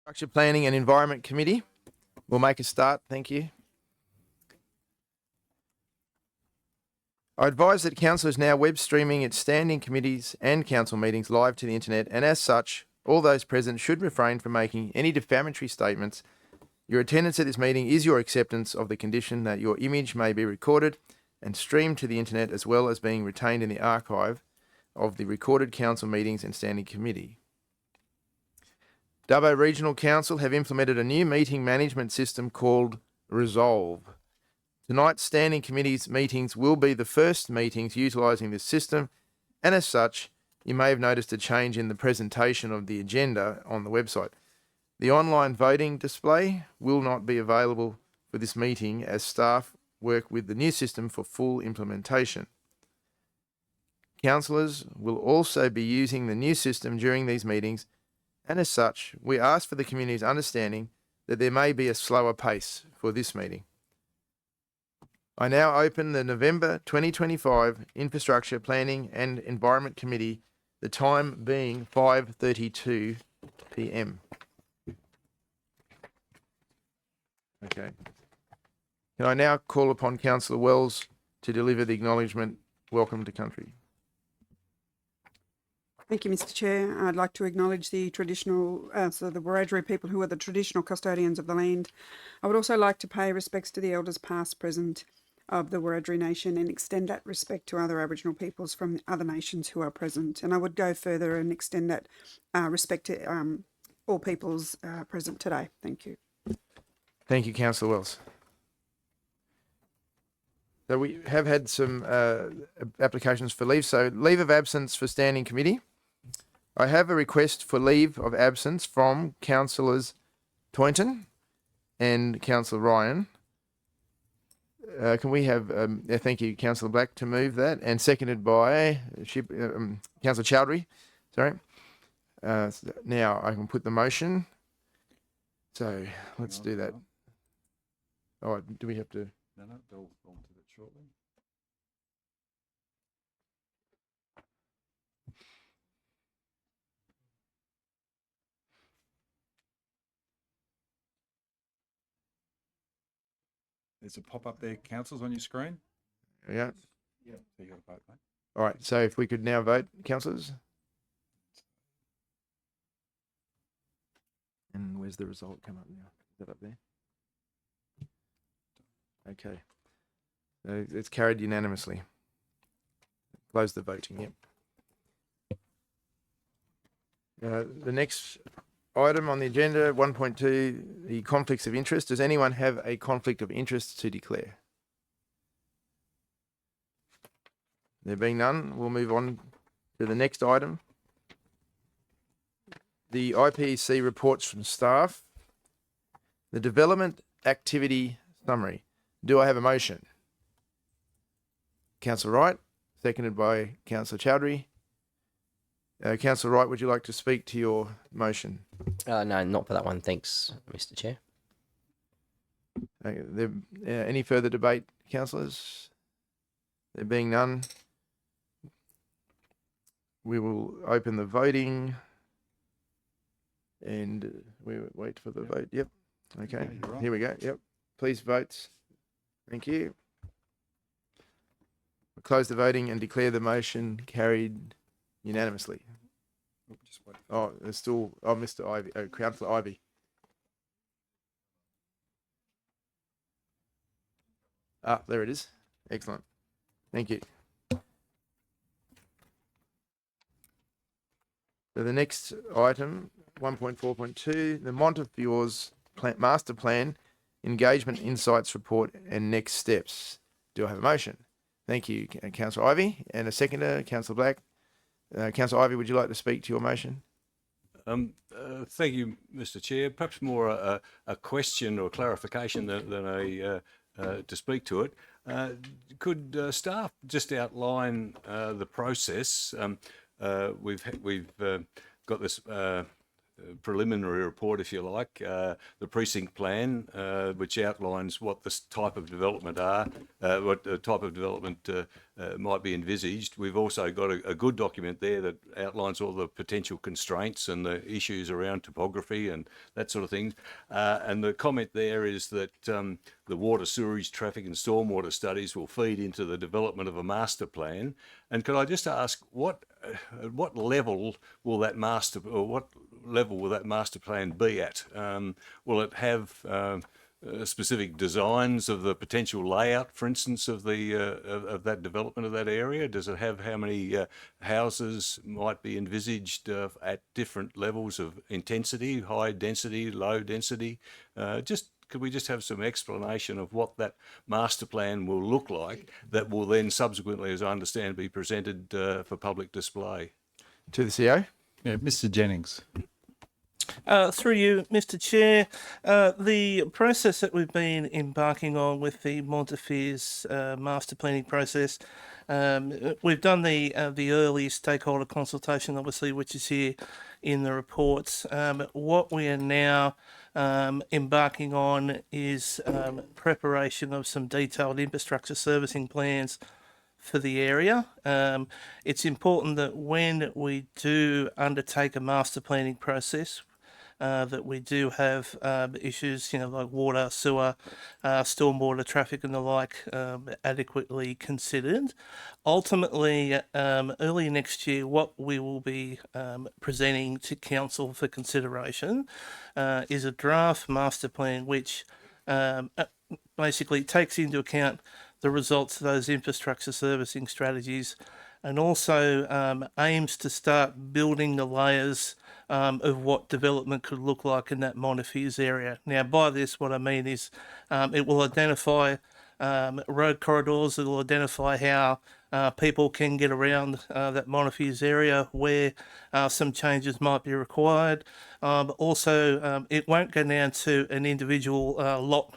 Infrastructure Planning and Environment Committee. We'll make a start. Thank you. I advise that Council is now web streaming its standing committees and council meetings live to the internet, and as such, all those present should refrain from making any defamatory statements. Your attendance at this meeting is your acceptance of the condition that your image may be recorded and streamed to the internet, as well as being retained in the archive of the recorded council meetings and standing committee. Dubbo Regional Council have implemented a new meeting management system called Resolve. Tonight's standing committees meetings will be the first meetings utilising this system, and as such, you may have noticed a change in the presentation of the agenda on the website. The online voting display will not be available for this meeting as staff work with the new system for full implementation. Councillors will also be using the new system during these meetings, and as such, we ask for the community's understanding that there may be a slower pace for this meeting. I now open the November 2025 Infrastructure Planning and Environment Committee, the time being 5:32 p.m. Okay. Can I now call upon Councillor Wells to deliver the acknowledgement? Welcome to country. Thank you, Mr. Chair. I'd like to acknowledge the traditional, the Wiradjuri people who are the traditional custodians of the land. I would also like to pay respects to the elders past, present of the Wiradjuri Nation and extend that respect to other Aboriginal peoples from other nations who are present. And I would go further and extend that respect to all peoples present today. Thank you. Thank you, Councillor Wells. So we have had some applications for leave. So leave of absence for standing committee. I have a request for leave of absence from Councillors Toynton and Councillor Ryan. Can we have, thank you, Councillor Black, to move that, and seconded by Councillor Chowdhury. Sorry. Now I can put the motion. So let's do that. Oh, do we have to? No, they'll onto it shortly. There's a pop-up there, councils, on your screen. Yeah. Yeah. So you got to vote, mate. All right. So if we could now vote, councillors. And where's the result come up now? Is that up there? Okay. It's carried unanimously. Close the voting, yep. The next item on the agenda, 1.2, the conflicts of interest. Does anyone have a conflict of interest to declare? There being none, we'll move on to the next item. The IPEC reports from staff. The development activity summary. Do I have a motion? Councillor Wright, seconded by Councillor Chowdhury. Councillor Wright, would you like to speak to your motion? No, not for that one. Thanks, Mr. Chair. Any further debate, councillors? There being none, we will open the voting and we wait for the vote. Yep. Okay. Right. Here we go. Yep. Please vote. Thank you. We'll close the voting and declare the motion carried unanimously. Just wait. Oh, there's still, Mr. Ivy, Councillor Ivy. Ah, there it is. Excellent. Thank you. So the next item, 1.4.2, the Montefiores Master Plan Engagement Insights Report and Next Steps. Do I have a motion? Thank you, Councillor Ivy. And a seconder, Councillor Black. Councillor Ivy, would you like to speak to your motion? Thank you, Mr. Chair. Perhaps more a question or clarification than to speak to it. Could staff just outline the process? We've got this preliminary report, if you like, the precinct plan, which outlines what this type of development are, what type of development might be envisaged. We've also got a good document there that outlines all the potential constraints and the issues around topography and that sort of thing. And the comment there is that the water, sewerage, traffic and stormwater studies will feed into the development of a master plan. And could I just ask, at what level will that master plan be at? Will it have specific designs of the potential layout, for instance, of the of that development of that area? Does it have how many houses might be envisaged at different levels of intensity, high density, low density? Could we just have some explanation of what that master plan will look like that will then subsequently, as I understand, be presented for public display? To the CEO. Yeah, Mr. Jennings. Through you, Mr. Chair, the process that we've been embarking on with the Montefiores master planning process, we've done the early stakeholder consultation, obviously, which is here in the reports. What we are now embarking on is preparation of some detailed infrastructure servicing plans for the area. It's important that when we do undertake a master planning process, that we do have issues, like water, sewer, stormwater, traffic and the like adequately considered. Ultimately, early next year, what we will be presenting to Council for consideration is a draft master plan which basically takes into account the results of those infrastructure servicing strategies and also aims to start building the layers of what development could look like in that Montefiores area. Now, by this, what I mean is it will identify road corridors, it will identify how people can get around that Montefiores area where some changes might be required. Also, it won't go down to an individual lot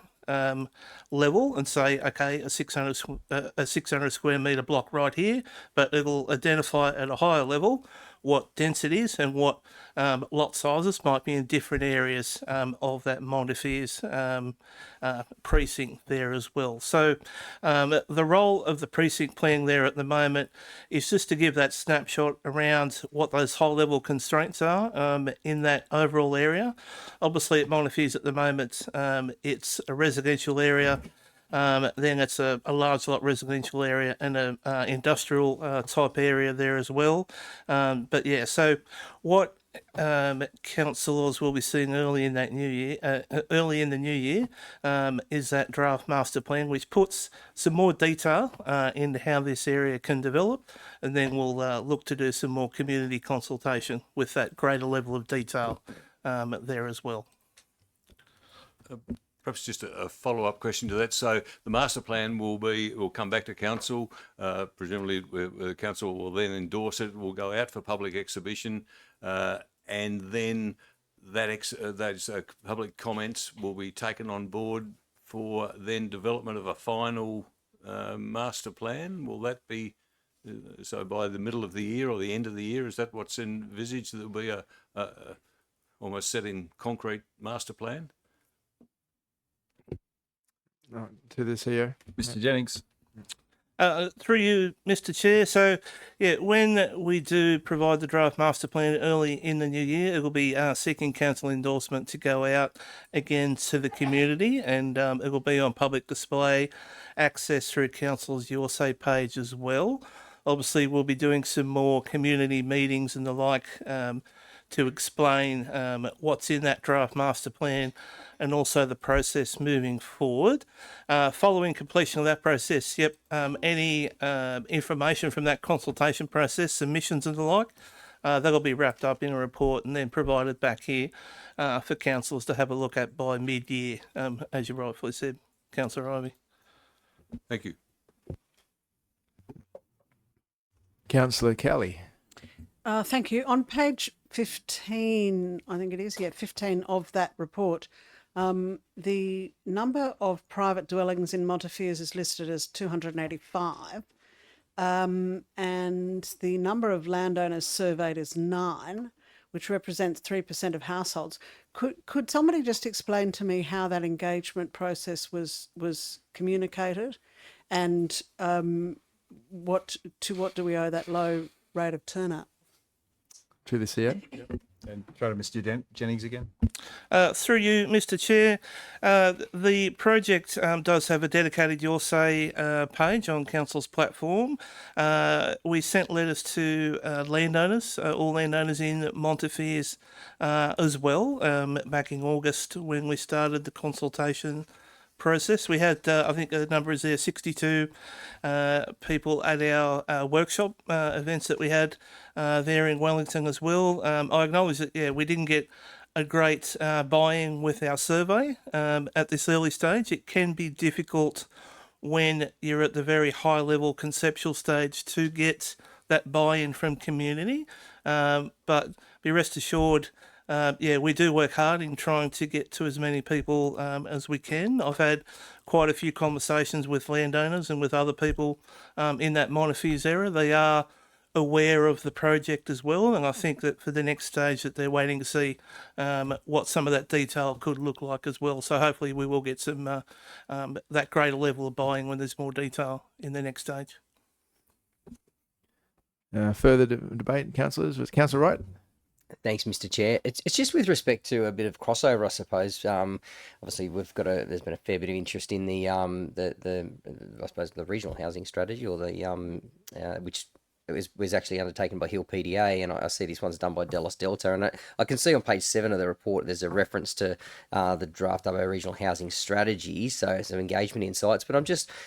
level and say, okay, a 600 square metre block right here, but it'll identify at a higher level what densities and what lot sizes might be in different areas of that Montefiores precinct there as well. So the role of the precinct plan there at the moment is just to give that snapshot around what those high level constraints are in that overall area. Obviously at Montefiores at the moment, it's a residential area. Then it's a large lot residential area and a industrial type area there as well. But yeah, so what councillors will be seeing early in the new year, is that draft master plan, which puts some more detail into how this area can develop, and then we'll look to do some more community consultation with that greater level of detail there as well. Perhaps just a follow-up question to that. So the master plan will come back to council. Presumably, the council will then endorse it. Will go out for public exhibition, and then those public comments will be taken on board for then development of a final master plan. Will that be so by the middle of the year or the end of the year? Is that what's envisaged? There will be a almost set in concrete master plan. To the CEO. Mr. Jennings. Through you, Mr. Chair. So, yeah, when we do provide the draft master plan early in the new year, it will be seeking council endorsement to go out again to the community, and it will be on public display, access through council's Your Say page as well. Obviously, we'll be doing some more community meetings and the like to explain what's in that draft master plan and also the process moving forward. Following completion of that process, any information from that consultation process, submissions and the like, that'll be wrapped up in a report and then provided back here for councillors to have a look at by mid-year, as you rightfully said, Councillor Ivey. Thank you. Councillor Kelly. Thank you. On page 15, I think it is, 15 of that report, the number of private dwellings in Montefiores is listed as 285, and the number of landowners surveyed is 9, which represents 3% of households. Could somebody just explain to me how that engagement process was communicated, and what do we owe that low rate of turnout? To the CEO. And throw to Mr. Jennings again. Through you, Mr. Chair, the project does have a dedicated Your Say page on Council's platform. We sent letters to landowners, all landowners in Montefiores as well, back in August when we started the consultation process. We had, I think the number is there, 62 people at our workshop events that we had there in Wellington as well. I acknowledge that, we didn't get a great buy-in with our survey at this early stage. It can be difficult when you're at the very high level conceptual stage to get that buy-in from community. But be rest assured, we do work hard in trying to get to as many people as we can. I've had quite a few conversations with landowners and with other people in that Montefiores area. They are aware of the project as well, and I think that for the next stage that they're waiting to see what some of that detail could look like as well. So hopefully we will get some that greater level of buying when there's more detail in the next stage. Further debate, councillors, with Councillor Wright. Thanks, Mr. Chair. It's just with respect to a bit of crossover, I suppose. Obviously, there's been a fair bit of interest in the I suppose the regional housing strategy, or the which was actually undertaken by Hill PDA, and I see this one's done by Delos Delta, and I can see on page 7 of the report there's a reference to the draft of our regional housing strategy, so some engagement insights, but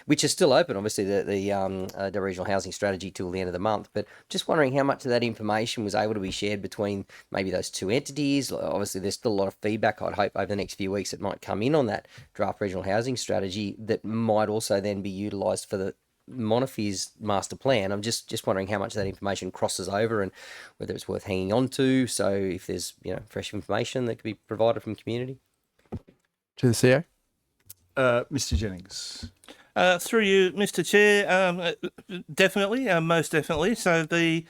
which is still open, obviously, the regional housing strategy till the end of the month, but just wondering how much of that information was able to be shared between maybe those two entities. Obviously, there's still a lot of feedback, I'd hope, over the next few weeks that might come in on that draft regional housing strategy that might also then be utilised for the Montefiores master plan. I'm just wondering how much of that information crosses over and whether it's worth hanging on to. So if there's fresh information that could be provided from community. To the CEO. Mr. Jennings. Through you, Mr. Chair, definitely, most definitely. So the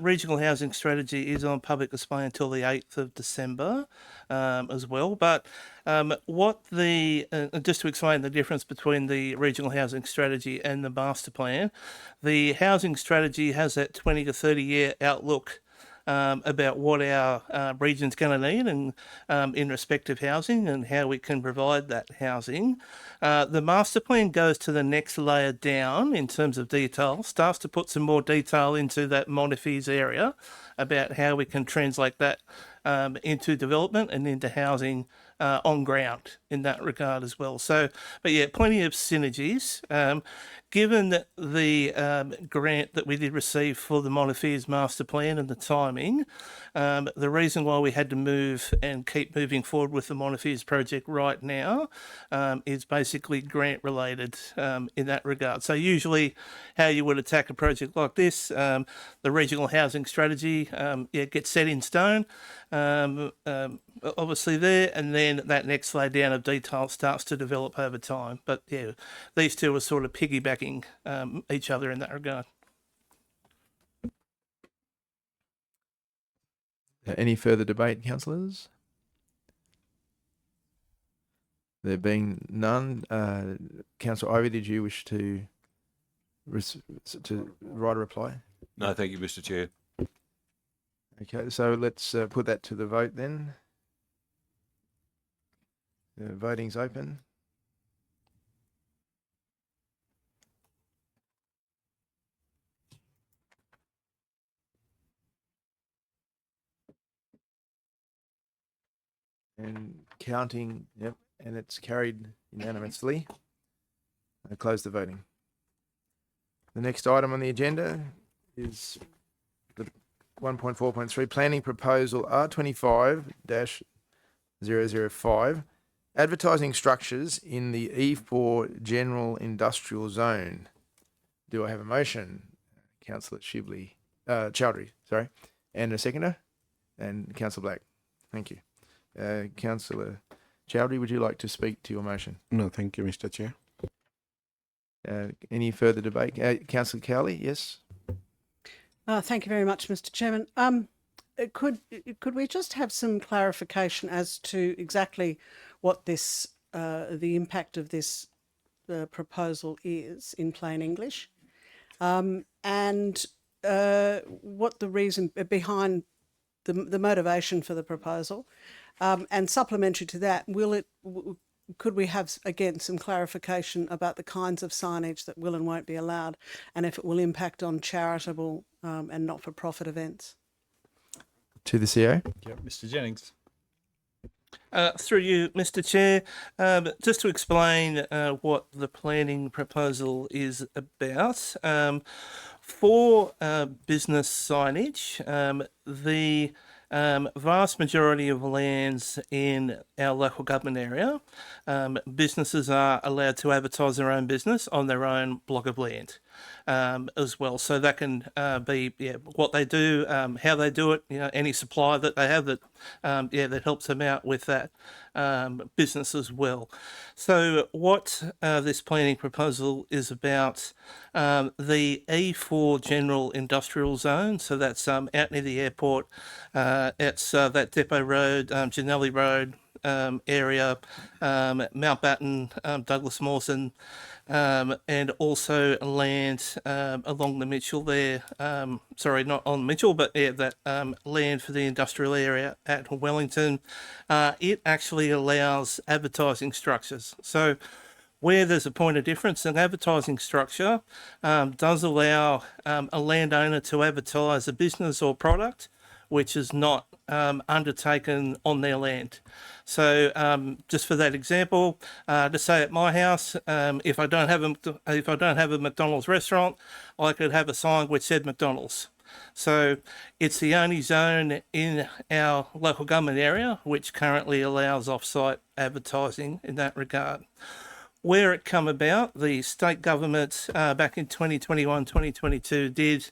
regional housing strategy is on public display until the 8th of December as well. But just to explain the difference between the regional housing strategy and the master plan, the housing strategy has that 20 to 30 year outlook about what our region's going to need and in respect of housing and how we can provide that housing. The master plan goes to the next layer down in terms of detail, starts to put some more detail into that Montefiores area about how we can translate that into development and into housing on ground in that regard as well. So, but yeah, plenty of synergies. Given that the grant that we did receive for the Montefiores master plan and the timing, the reason why we had to move and keep moving forward with the Montefiores project right now is basically grant related in that regard. So usually how you would attack a project like this, the regional housing strategy gets set in stone, obviously there, and then that next layer down of detail starts to develop over time. But yeah, these two are sort of piggybacking each other in that regard. Any further debate, councillors? There being none, Councillor Ivey, did you wish to write a reply? No, thank you, Mr. Chair. Okay, so let's put that to the vote then. The voting's open. And counting, yep, and it's carried unanimously. I close the voting. The next item on the agenda is the 1.4.3 Planning Proposal R25-005, advertising structures in the E4 General Industrial Zone. Do I have a motion? Councillor Chowdhury, sorry, and a seconder? And Councillor Black. Thank you. Councillor Chowdhury, would you like to speak to your motion? No, thank you, Mr. Chair. Any further debate? Councillor Cowley, yes? Thank you very much, Mr. Chairman. could we just have some clarification as to exactly what this the impact of this proposal is in plain English, and what the reason behind the motivation for the proposal, and supplementary to that, could we have again some clarification about the kinds of signage that will and won't be allowed, and if it will impact on charitable and not-for-profit events? To the CEO. Yep, Mr. Jennings. Through you, Mr. Chair, just to explain what the planning proposal is about. For business signage, the vast majority of lands in our local government area, businesses are allowed to advertise their own business on their own block of land. As well, so that can be what they do, how they do it. Any supplier that they have that that helps them out with that business as well. So what this planning proposal is about, the E4 general industrial zone. So that's out near the airport. It's that Depot Road, Janelli Road area, Mountbatten, Douglas Mawson. And also land along the Mitchell there. Sorry, not on Mitchell, but that land for the industrial area at Wellington. It actually allows advertising structures. So where there's a point of difference, an advertising structure does allow a landowner to advertise a business or product which is not undertaken on their land. So just for that example, to say at my house, if I don't have a McDonald's restaurant, I could have a sign which said McDonald's. So it's the only zone in our local government area which currently allows off-site advertising in that regard. Where it come about, the state government back in 2021-2022 did,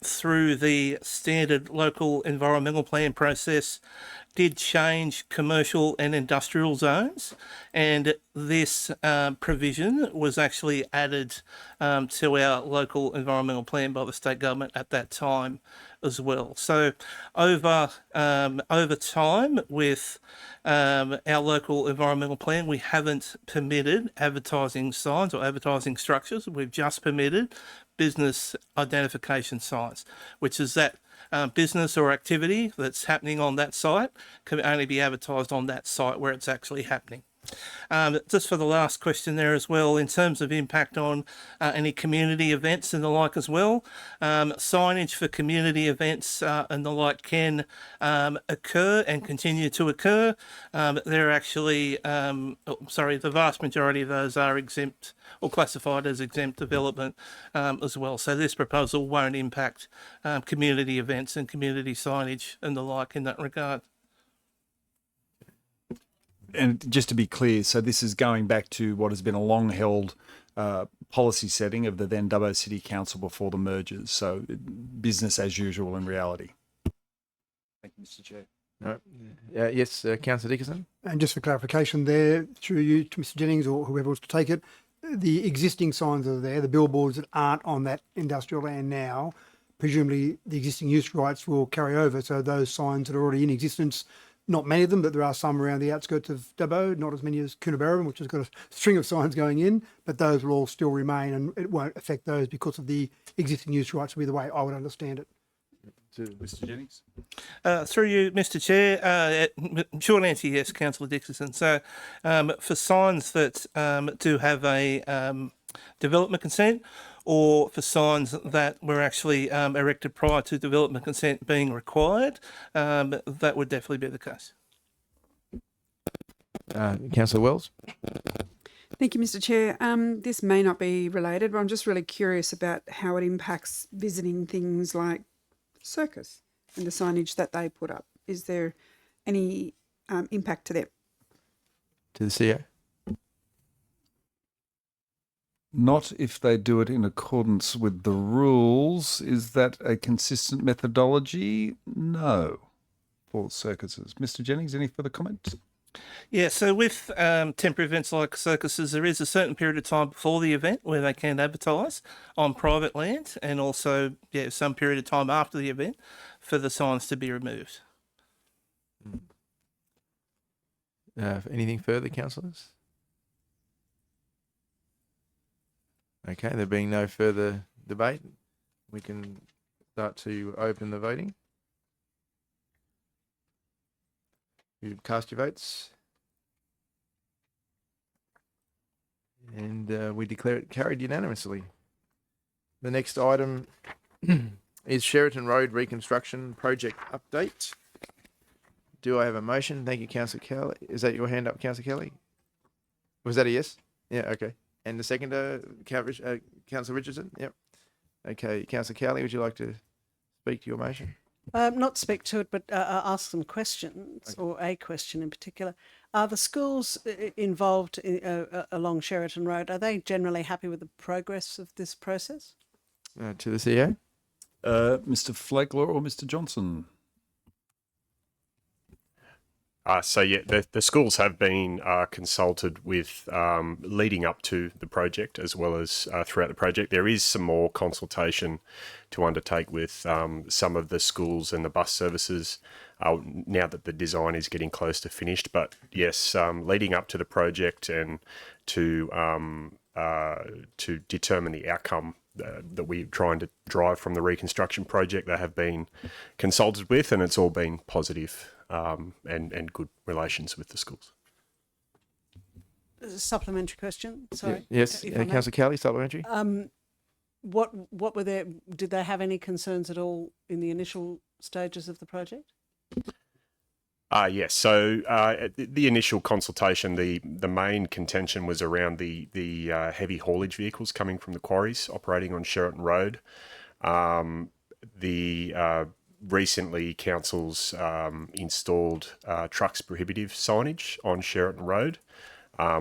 through the standard local environmental plan process, did change commercial and industrial zones, and this provision was actually added to our local environmental plan by the state government at that time as well. So over time with our local environmental plan, we haven't permitted advertising signs or advertising structures. We've just permitted business identification signs, which is that business or activity that's happening on that site can only be advertised on that site where it's actually happening. Just for the last question there as well, in terms of impact on any community events and the like as well, signage for community events and the like can occur and continue to occur. They're actually, the vast majority of those are exempt or classified as exempt development as well. So this proposal won't impact community events and community signage and the like in that regard. And just to be clear, so this is going back to what has been a long-held policy setting of the then Dubbo City Council before the mergers. So business as usual in reality. Thank you, Mr. Chair. No. Yes, Councillor Dickinson. And just for clarification there, through you to Mr. Jennings or whoever wants to take it, the existing signs that are there, the billboards that aren't on that industrial land now, presumably the existing use rights will carry over. So those signs that are already in existence, not many of them, but there are some around the outskirts of Dubbo, not as many as Coonabarabran, which has got a string of signs going in, but those will all still remain and it won't affect those because of the existing use rights will be the way I would understand it. Mr. Jennings. Through you, Mr. Chair, short answer, yes, Councillor Dickinson. So for signs that do have a development consent, or for signs that were actually erected prior to development consent being required, that would definitely be the case. Councillor Wells. Thank you, Mr. Chair. This may not be related, but I'm just really curious about how it impacts visiting things like circus and the signage that they put up. Is there any impact to them? To the CEO. Not if they do it in accordance with the rules. Is that a consistent methodology? No. For circuses. Mr. Jennings, any further comments? Yeah, so with temporary events like circuses, there is a certain period of time before the event where they can advertise on private land, and also some period of time after the event for the signs to be removed. Anything further, councillors? Okay, there being no further debate, we can start to open the voting. You cast your votes. And we declare it carried unanimously. The next item is Sheraton Road Reconstruction Project Update. Do I have a motion? Thank you, Councillor Kelly. Is that your hand up, Councillor Kelly? Was that a yes? Yeah, okay. And the seconder, Councillor Richardson? Yep. Okay, Councillor Kelly, would you like to speak to your motion? Not speak to it, but ask some questions, or a question in particular. Are the schools involved along Sheraton Road, are they generally happy with the progress of this process? To the CEO? Mr. Flagler or Mr. Johnson? So yeah, the schools have been consulted with leading up to the project as well as throughout the project. There is some more consultation to undertake with some of the schools and the bus services now that the design is getting close to finished. But yes, leading up to the project and to determine the outcome that we're trying to drive from the reconstruction project, they have been consulted with, and it's all been positive. And good relations with the schools. Supplementary question. Sorry. Yes, if I may. Councillor Kelly, supplementary. What were their? Did they have any concerns at all in the initial stages of the project? Yes. So the initial consultation, the main contention was around the heavy haulage vehicles coming from the quarries operating on Sheraton Road. Recently, councils installed trucks prohibitive signage on Sheraton Road,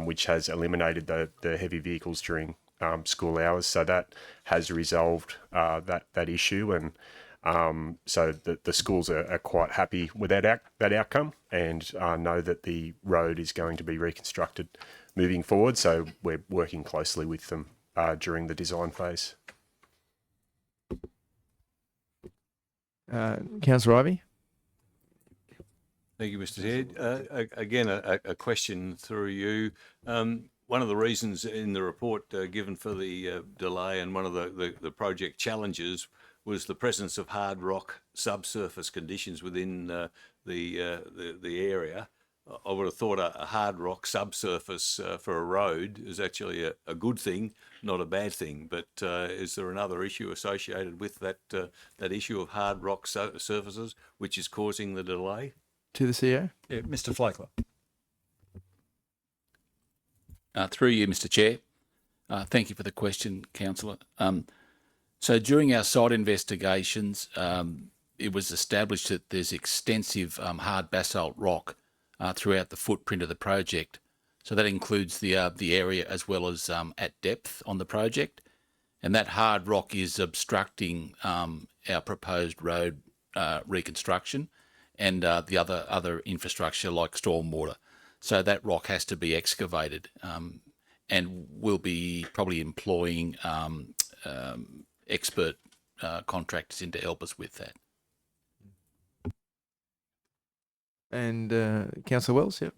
which has eliminated the heavy vehicles during school hours. So that has resolved that issue, and so the schools are quite happy with that outcome, and know that the road is going to be reconstructed moving forward. So we're working closely with them during the design phase. Councillor Ivey? Thank you, Mr. Chair. Again, a question through you. One of the reasons in the report given for the delay and one of the project challenges was the presence of hard rock subsurface conditions within the area. I would have thought a hard rock subsurface for a road is actually a good thing, not a bad thing. But is there another issue associated with that issue of hard rock surfaces which is causing the delay? To the CEO? Yeah, Mr. Flagler. Through you, Mr. Chair. Thank you for the question, Councillor. So during our site investigations, it was established that there's extensive hard basalt rock throughout the footprint of the project. So that includes the area as well as at depth on the project. And that hard rock is obstructing our proposed road reconstruction and the other infrastructure like stormwater. So that rock has to be excavated, and we'll be probably employing expert contractors in to help us with that. And Councillor Wells, yep.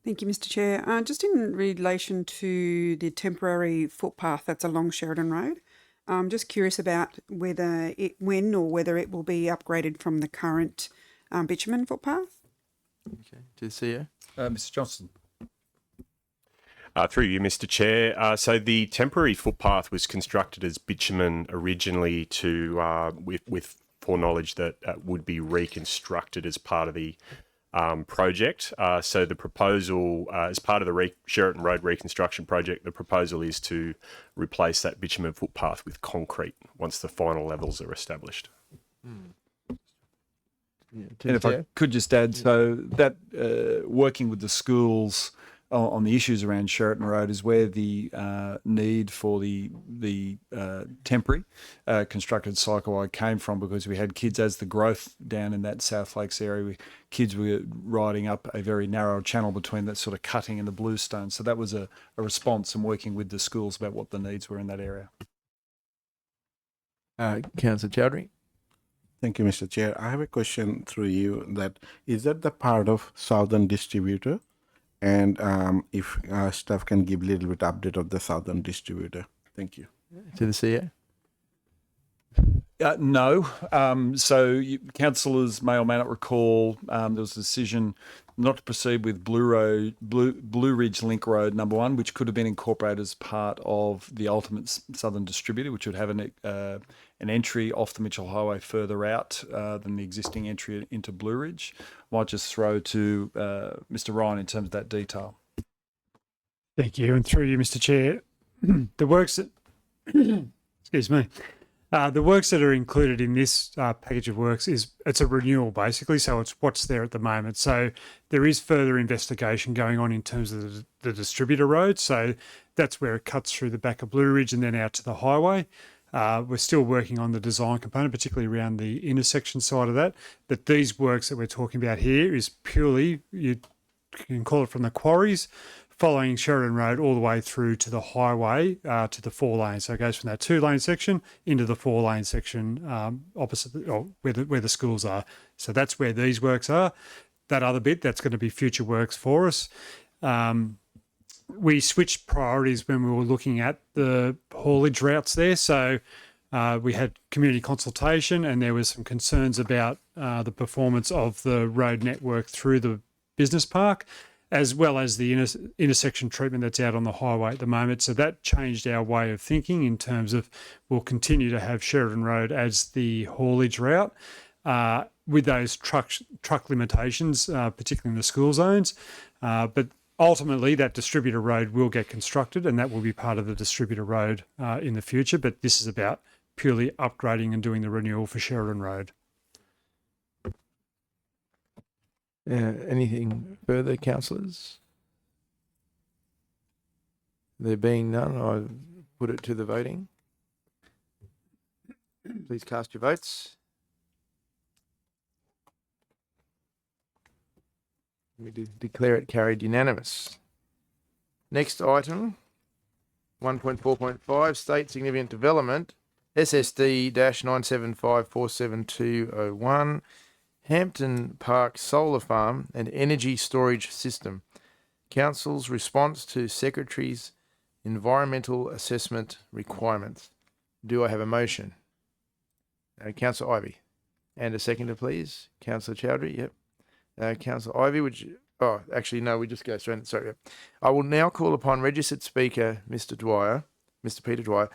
Thank you, Mr. Chair. Just in relation to the temporary footpath that's along Sheraton Road, I'm just curious about whether it will be upgraded from the current bitumen footpath. Okay. To the CEO? Mr. Johnson. Through you, Mr. Chair. So the temporary footpath was constructed as bitumen originally to with foreknowledge that would be reconstructed as part of the project. So the proposal, as part of the Sheraton Road reconstruction project, the proposal is to replace that bitumen footpath with concrete once the final levels are established. Yeah, And if I could just add, so that working with the schools on the issues around Sheraton Road is where the need for the temporary constructed cycleway came from, because we had kids, as the growth down in that South Lakes area, kids were riding up a very narrow channel between that sort of cutting and the bluestone. So that was a response, and working with the schools about what the needs were in that area. Councillor Chowdhury? Thank you, Mr. Chair. I have a question through you that is that the part of Southern Distributor? And if staff can give a little bit update of the Southern Distributor. Thank you. To the CEO. No. Councillors may or may not recall there was a decision not to proceed with Blue Ridge Link Road number 1, which could have been incorporated as part of the ultimate Southern Distributor, which would have an entry off the Mitchell Highway further out than the existing entry into Blue Ridge. Might just throw to Mr. Ryan in terms of that detail. Thank you, and through you, Mr. Chair, the works that excuse me. The works that are included in this package of works it's a renewal basically, so it's what's there at the moment. So there is further investigation going on in terms of the distributor road. So that's where it cuts through the back of Blue Ridge and then out to the highway. We're still working on the design component, particularly around the intersection side of that. But these works that we're talking about here is purely, you can call it from the quarries, following Sheridan Road all the way through to the highway to the 4 lane. So it goes from that 2-lane section into the 4-lane section opposite where the schools are. So that's where these works are. That other bit, that's going to be future works for us. We switched priorities when we were looking at the haulage routes there. So we had community consultation and there was some concerns about the performance of the road network through the business park, as well as the intersection treatment that's out on the highway at the moment. So that changed our way of thinking in terms of we'll continue to have Sheridan Road as the haulage route with those truck limitations, particularly in the school zones. But ultimately, that distributor road will get constructed and that will be part of the distributor road in the future. But this is about purely upgrading and doing the renewal for Sheridan Road. Anything further, councillors? There being none, I put it to the voting. Please cast your votes. We declare it carried unanimous. Next item, 1.4.5, State Significant Development, SSD-975472201, Hampton Park Solar Farm and Energy Storage System. Council's response to Secretary's environmental assessment requirements. Do I have a motion? Councillor Ivey. And a seconder, please. Councillor Chowdhury, yep. Councillor Ivey, would you... Oh, actually, no, we just go straight... Sorry, yep. I will now call upon Registered Speaker, Mr. Peter Dwyer.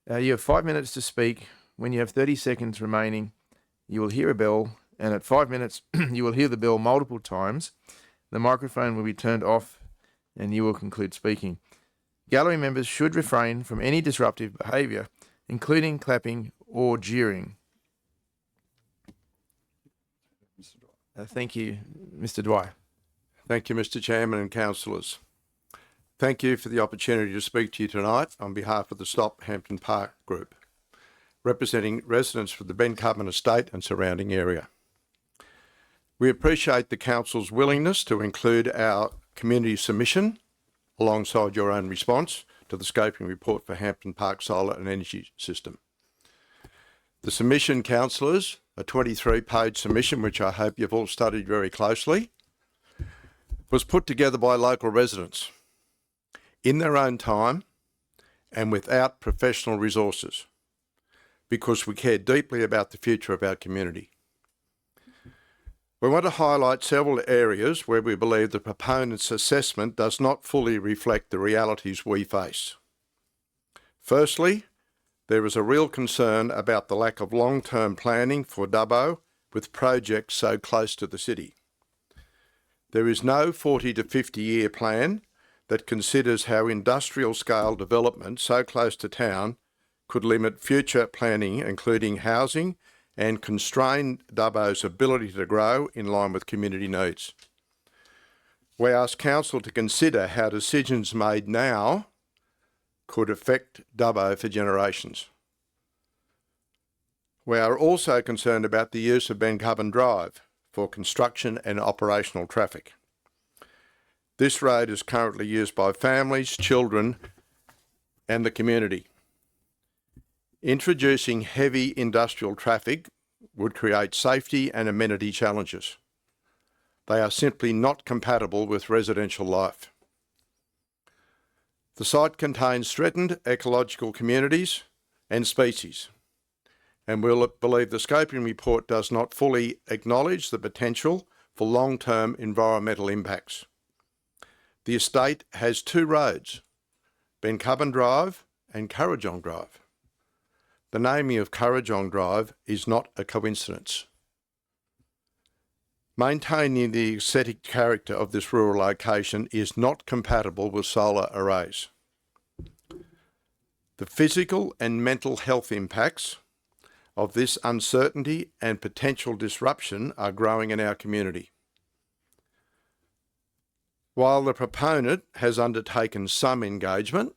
You have 5 minutes to speak. When you have 30 seconds remaining, you will hear a bell, and at 5 minutes, you will hear the bell multiple times. The microphone will be turned off, and you will conclude speaking. Gallery members should refrain from any disruptive behaviour, including clapping or jeering. Thank you, Mr. Dwyer. Thank you, Mr. Chairman and councillors. Thank you for the opportunity to speak to you tonight on behalf of the Stop Hampton Park Group, representing residents for the Ben Cubman Estate and surrounding area. We appreciate the Council's willingness to include our community submission alongside your own response to the scoping report for Hampton Park Solar and Energy System. The submission, councillors, a 23-page submission, which I hope you've all studied very closely, was put together by local residents in their own time and without professional resources, because we care deeply about the future of our community. We want to highlight several areas where we believe the proponent's assessment does not fully reflect the realities we face. Firstly, there is a real concern about the lack of long-term planning for Dubbo with projects so close to the city. There is no 40 to 50-year plan that considers how industrial scale development so close to town could limit future planning, including housing, and constrain Dubbo's ability to grow in line with community needs. We ask Council to consider how decisions made now could affect Dubbo for generations. We are also concerned about the use of Ben Cubman Drive for construction and operational traffic. This road is currently used by families, children, and the community. Introducing heavy industrial traffic would create safety and amenity challenges. They are simply not compatible with residential life. The site contains threatened ecological communities and species, and we believe the scoping report does not fully acknowledge the potential for long-term environmental impacts. The estate has 2 roads, Bencubben Drive and Currajong Drive. The naming of Currajong Drive is not a coincidence. Maintaining the aesthetic character of this rural location is not compatible with solar arrays. The physical and mental health impacts of this uncertainty and potential disruption are growing in our community. While the proponent has undertaken some engagement,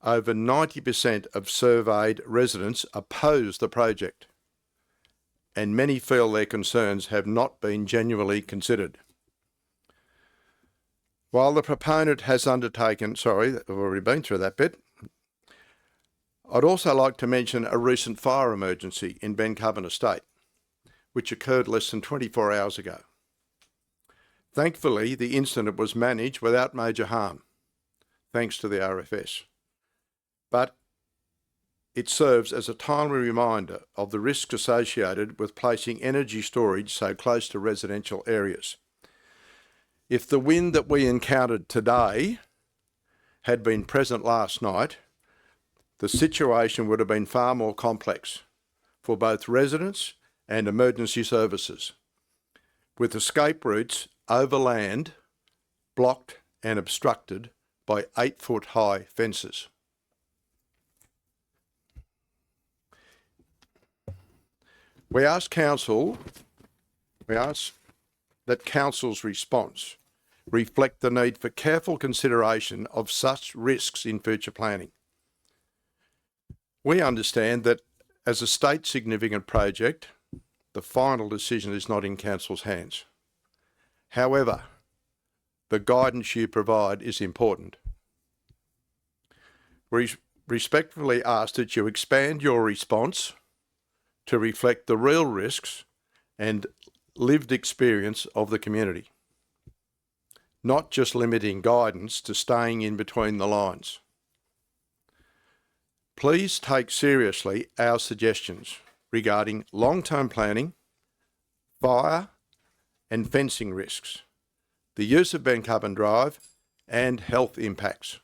over 90% of surveyed residents oppose the project, and many feel their concerns have not been genuinely considered. While the proponent has undertaken, sorry, I've already been through that bit. I'd also like to mention a recent fire emergency in Bencubben Estate, which occurred less than 24 hours ago. Thankfully, the incident was managed without major harm, thanks to the RFS. But it serves as a timely reminder of the risks associated with placing energy storage so close to residential areas. If the wind that we encountered today had been present last night, the situation would have been far more complex for both residents and emergency services, with escape routes overland blocked and obstructed by 8-foot-high fences. We ask that Council's response reflect the need for careful consideration of such risks in future planning. We understand that as a state significant project, the final decision is not in Council's hands. However, the guidance you provide is important. We respectfully ask that you expand your response to reflect the real risks and lived experience of the community, not just limiting guidance to staying in between the lines. Please take seriously our suggestions regarding long-term planning, fire and fencing risks, the use of Bencubben Drive and health impacts.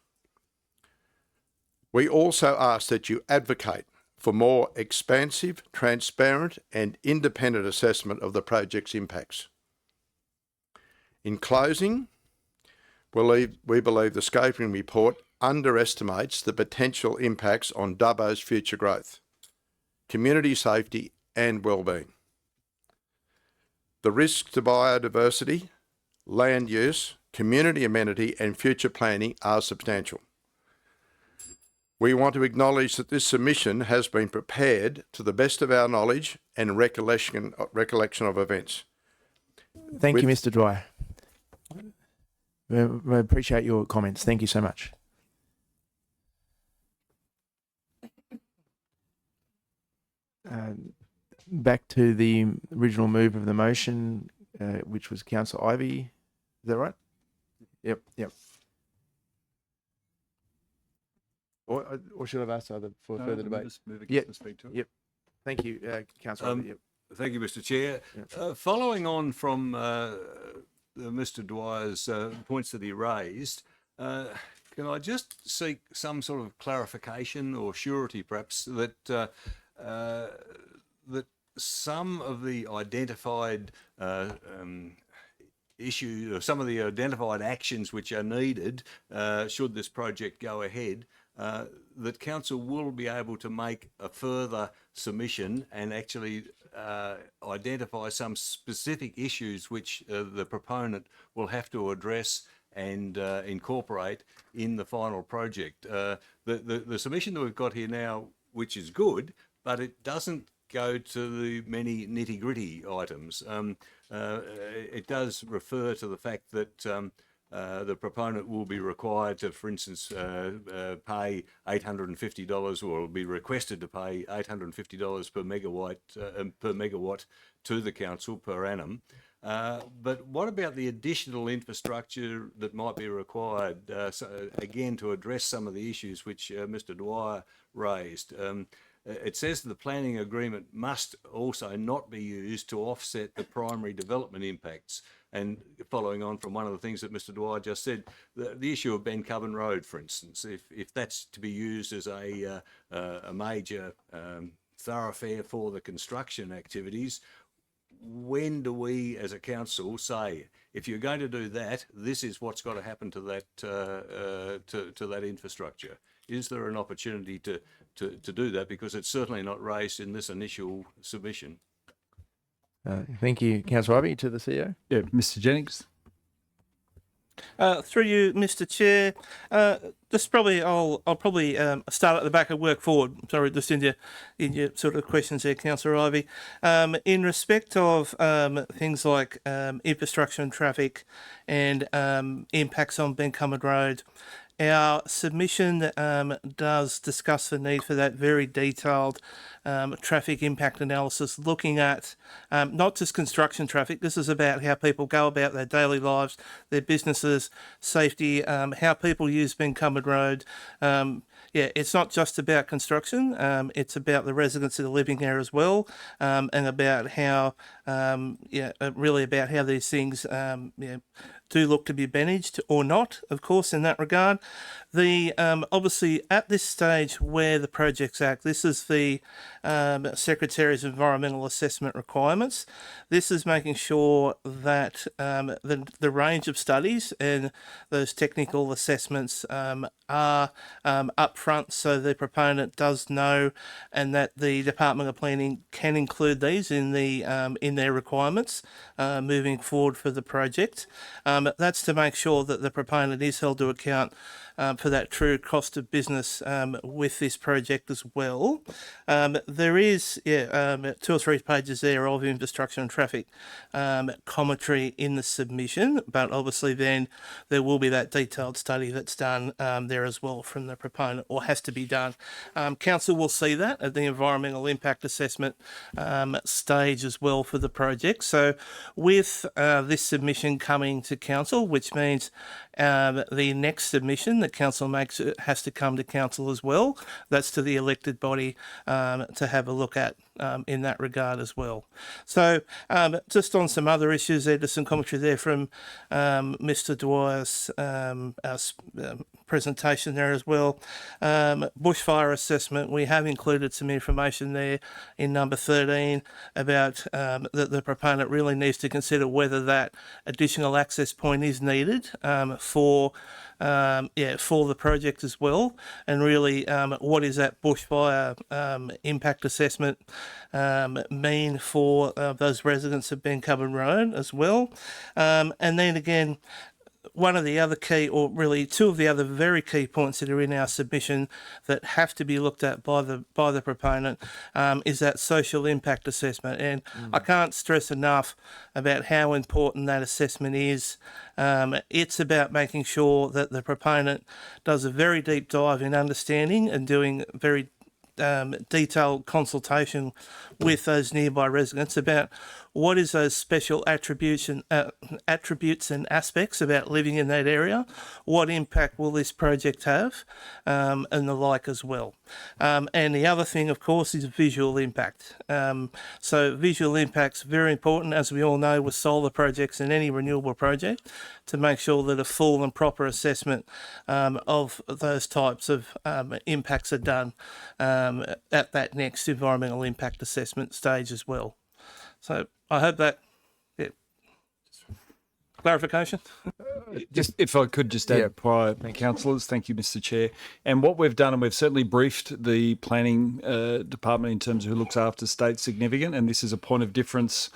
We also ask that you advocate for more expansive, transparent and independent assessment of the project's impacts. In closing, we believe the scoping report underestimates the potential impacts on Dubbo's future growth, community safety and wellbeing. The risks to biodiversity, land use, community amenity and future planning are substantial. We want to acknowledge that this submission has been prepared to the best of our knowledge and recollection of events. Thank you, Mr. Dwyer. We appreciate your comments. Thank you so much. Back to the original move of the motion, which was Councillor Ivey. Is that right? Yep. Or should I have asked for further debate? Yep. Speak to it. Yep. Thank you, Councillor Ivey. Yep. Thank you, Mr. Chair. Following on from Mr. Dwyer's points that he raised, can I just seek some sort of clarification or surety, perhaps, that that some of the identified issues or some of the identified actions which are needed should this project go ahead, that Council will be able to make a further submission and actually identify some specific issues which the proponent will have to address and incorporate in the final project. The submission that we've got here now, which is good, but it doesn't go to the many nitty-gritty items. It does refer to the fact that the proponent will be required to, for instance, pay $850 or will be requested to pay $850 per megawatt to the council per annum. But what about the additional infrastructure that might be required, again, to address some of the issues which Mr. Dwyer raised? It says the planning agreement must also not be used to offset the primary development impacts. And following on from one of the things that Mr. Dwyer just said, the issue of Ben Cubbon Road, for instance, if that's to be used as a major thoroughfare for the construction activities, when do we as a council say, if you're going to do that, this is what's got to happen to that to that infrastructure? Is there an opportunity to do that? Because it's certainly not raised in this initial submission. Thank you, Councillor Ivey. To the CEO. Yeah, Mr. Jennings. Through you, Mr. Chair. Just probably, I'll probably start at the back and work forward. Sorry, just in your sort of questions there, Councillor Ivey. In respect of things like infrastructure and traffic and impacts on Ben Cubbon Road, our submission does discuss the need for that very detailed traffic impact analysis, looking at not just construction traffic. This is about how people go about their daily lives, their businesses, safety, how people use Ben Cubbon Road. Yeah, it's not just about construction. It's about the residents that are living there as well, and about how, really about how these things, do look to be managed or not, of course, in that regard. The obviously at this stage where the project's at, this is the Secretary's environmental assessment requirements. This is making sure that the range of studies and those technical assessments are up front, so the proponent does know, and that the Department of Planning can include these in their requirements moving forward for the project. That's to make sure that the proponent is held to account for that true cost of business with this project as well. There is 2 or 3 pages there of infrastructure and traffic commentary in the submission, but obviously then there will be that detailed study that's done there as well from the proponent, or has to be done. Council will see that at the environmental impact assessment stage as well for the project. So with this submission coming to council, which means the next submission that council makes has to come to council as well. That's to the elected body to have a look at in that regard as well. So just on some other issues, there's some commentary there from Mr. Dwyer's presentation there as well. Bushfire assessment, we have included some information there in number 13 about that the proponent really needs to consider whether that additional access point is needed for the project as well, and really what is that bushfire impact assessment mean for those residents of Ben Cubbon Road as well. And then again, one of the other key, or really 2 of the other very key points that are in our submission that have to be looked at by the proponent is that social impact assessment. And I can't stress enough about how important that assessment is. It's about making sure that the proponent does a very deep dive in understanding and doing very detailed consultation with those nearby residents about what is those special attributes and aspects about living in that area, what impact will this project have, and the like as well. And the other thing, of course, is visual impact. So visual impact's very important, as we all know, with solar projects and any renewable project, to make sure that a full and proper assessment of those types of impacts are done at that next environmental impact assessment stage as well. So I hope that, clarification. Just if I could just add prior, councillors, thank you, Mr. Chair. And what we've done, and we've certainly briefed the planning department in terms of who looks after state significant, and this is a point of difference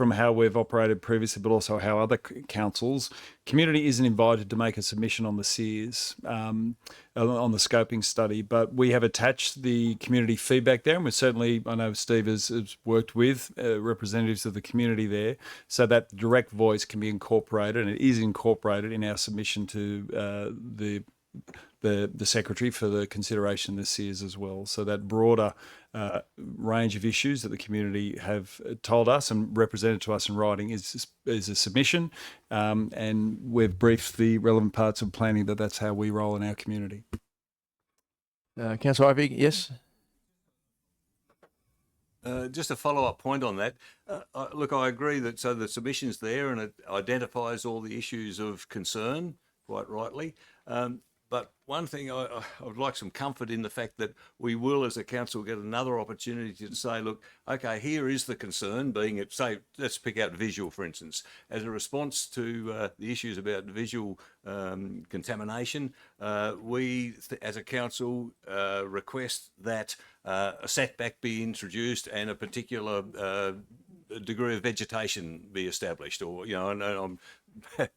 from how we've operated previously, but also how other councils, community isn't invited to make a submission on the SEARS, on the scoping study, but we have attached the community feedback there, and we're certainly, I know Steve has worked with representatives of the community there, so that direct voice can be incorporated, and it is incorporated in our submission to the Secretary for the consideration this year's as well. So that broader range of issues that the community have told us and represented to us in writing is a submission, and we've briefed the relevant parts of planning that that's how we roll in our community. Councillor Ivey, yes? Just a follow-up point on that. Look, I agree that so the submission's there and it identifies all the issues of concern, quite rightly. But one thing I would like some comfort in the fact that we will, as a council, get another opportunity to say, look, okay, here is the concern, being it, say, let's pick out visual, for instance. As a response to the issues about visual contamination, we, as a council, request that a setback be introduced and a particular degree of vegetation be established, or, you know, and I'm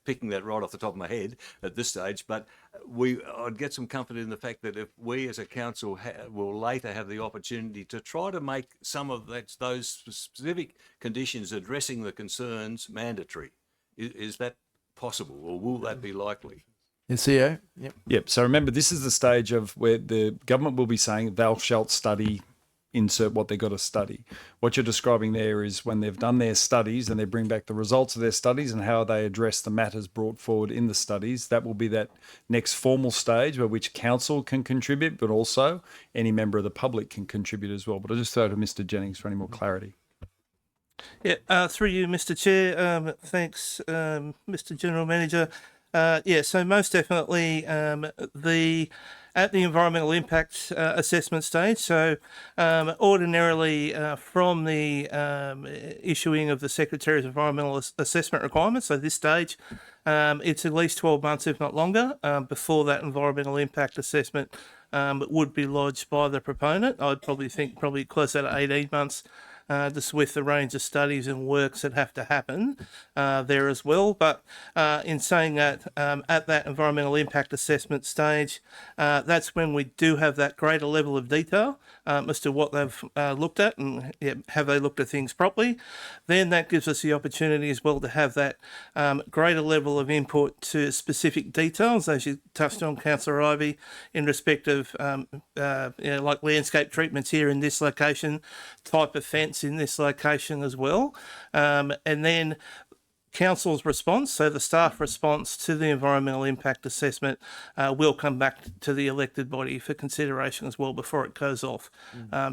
picking that right off the top of my head at this stage, but I'd get some comfort in the fact that if we as a council will later have the opportunity to try to make some of those specific conditions addressing the concerns mandatory. Is that possible, or will that be likely? The CEO? Yep. So remember, this is the stage of where the government will be saying, thou shalt study, insert what they've got to study. What you're describing there is when they've done their studies and they bring back the results of their studies and how they address the matters brought forward in the studies. That will be that next formal stage where which council can contribute, but also any member of the public can contribute as well. But I'll just throw to Mr. Jennings for any more clarity. Yeah, through you, Mr. Chair. Thanks, Mr. General Manager. So most definitely at the environmental impact assessment stage. So ordinarily from the issuing of the Secretary's environmental assessment requirements, so this stage, it's at least 12 months, if not longer, before that environmental impact assessment would be lodged by the proponent. I'd probably think closer to 18 months. Just with the range of studies and works that have to happen there as well. But in saying that, at that environmental impact assessment stage, that's when we do have that greater level of detail as to what they've looked at and have they looked at things properly. Then that gives us the opportunity as well to have that greater level of input to specific details, as you touched on, Councillor Ivey, in respect of like landscape treatments here in this location, type of fence in this location as well, and then council's response, so the staff response to the environmental impact assessment will come back to the elected body for consideration as well before it goes off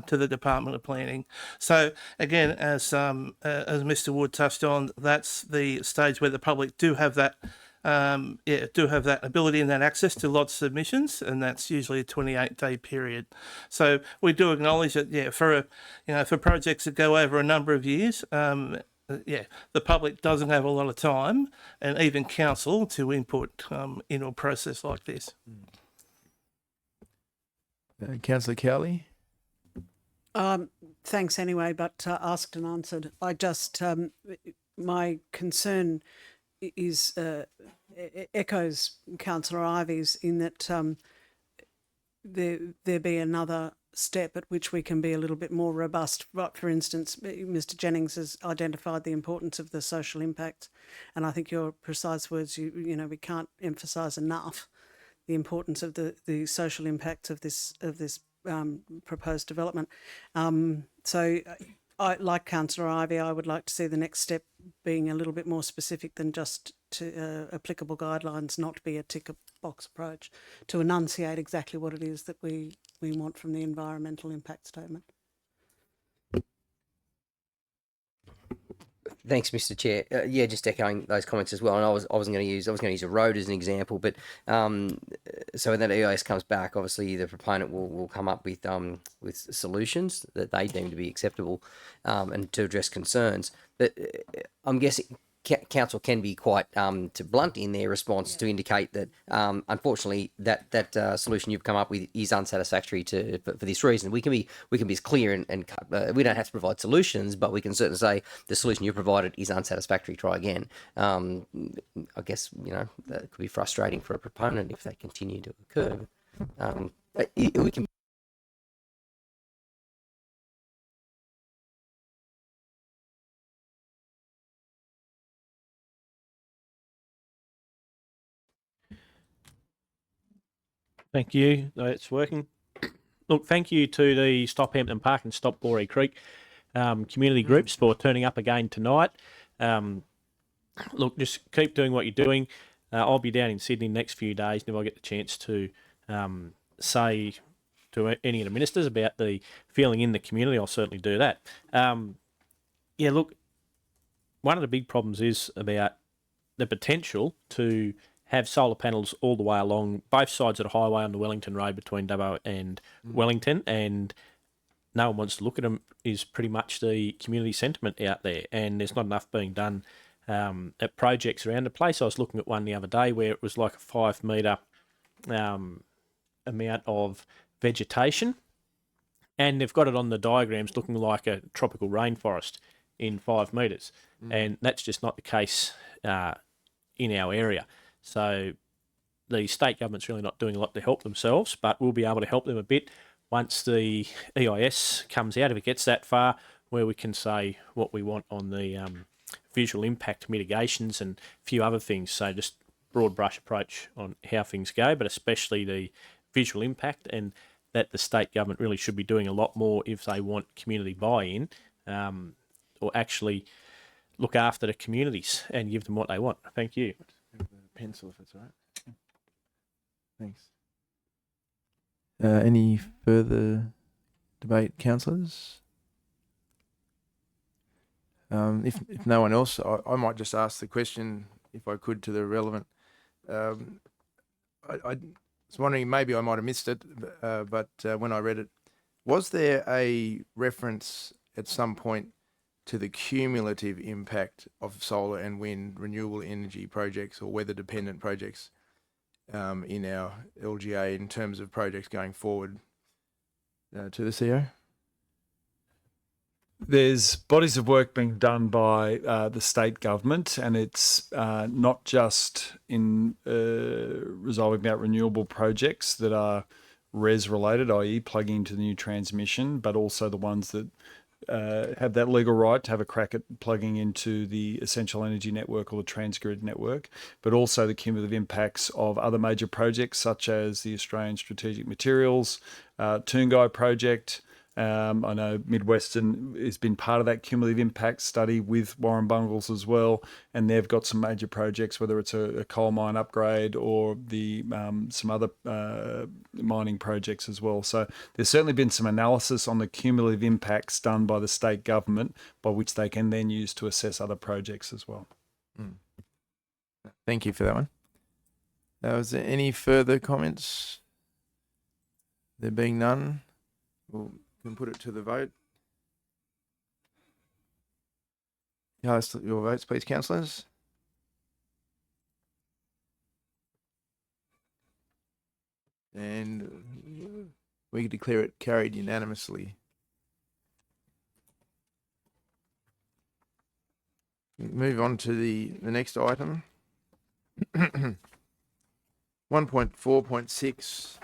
to the Department of Planning. So again, as Mr. Wood touched on, that's the stage where the public do have that ability and that access to lots of submissions, and that's usually a 28-day period. So we do acknowledge that, for projects that go over a number of years, the public doesn't have a lot of time, and even council, to input in a process like this. Councillor Cowley? Thanks anyway, but asked and answered. I just, my concern is echoes Councillor Ivey's in that there be another step at which we can be a little bit more robust. Right, for instance, Mr. Jennings has identified the importance of the social impact, and I think your precise words, we can't emphasise enough the importance of the social impact of this proposed development. So like Councillor Ivey, I would like to see the next step being a little bit more specific than just to applicable guidelines, not to be a tick box approach, to enunciate exactly what it is that we want from the environmental impact statement. Thanks, Mr. Chair. Just echoing those comments as well. And I was going to use a road as an example, but so when that EIS comes back, obviously the proponent will come up with solutions that they deem to be acceptable and to address concerns. But I'm guessing council can be quite to blunt in their response to indicate that unfortunately that solution you've come up with is unsatisfactory for this reason. We can be as clear and we don't have to provide solutions, but we can certainly say the solution you provided is unsatisfactory. Try again. I guess that could be frustrating for a proponent if they continue to occur. We can. Thank you. It's working. Look, thank you to the Stop Hampton Park and Stop Boree Creek community groups for turning up again tonight. Look, just keep doing what you're doing. I'll be down in Sydney next few days, and if I get the chance to say to any of the ministers about the feeling in the community, I'll certainly do that. Yeah, look, one of the big problems is about the potential to have solar panels all the way along both sides of the highway on the Wellington Road between Dubbo and Wellington, and no one wants to look at them, is pretty much the community sentiment out there, and there's not enough being done at projects around the place. I was looking at one the other day where it was like a 5 metre amount of vegetation, and they've got it on the diagrams looking like a tropical rainforest in 5 metres, and that's just not the case in our area. So the state government's really not doing a lot to help themselves, but we'll be able to help them a bit once the EIS comes out, if it gets that far, where we can say what we want on the visual impact mitigations and a few other things. So just broad brush approach on how things go, but especially the visual impact, and that the state government really should be doing a lot more if they want community buy-in, or actually look after the communities and give them what they want. Thank you. Pencil, if it's all right. Thanks. Any further debate, councillors? If no one else, I might just ask the question, if I could, to the relevant. I was wondering, maybe I might have missed it, but when I read it, was there a reference at some point to the cumulative impact of solar and wind renewable energy projects or weather-dependent projects in our LGA in terms of projects going forward, to the CEO? There's bodies of work being done by the state government, and it's not just in resolving about renewable projects that are RES related, i.e. plugging into the new transmission, but also the ones that have that legal right to have a crack at plugging into the essential energy network or the transgrid network, but also the cumulative impacts of other major projects such as the Australian Strategic Materials, Toongai project. I know Midwestern has been part of that cumulative impact study with Warren Bungles as well, and they've got some major projects, whether it's a coal mine upgrade or the some other mining projects as well. So there's certainly been some analysis on the cumulative impacts done by the state government, by which they can then use to assess other projects as well. Thank you for that one. Was there any further comments? There being none, we'll can put it to the vote. Cast your votes, please, councillors. And we declare it carried unanimously. Move on to the next item. 1.4.6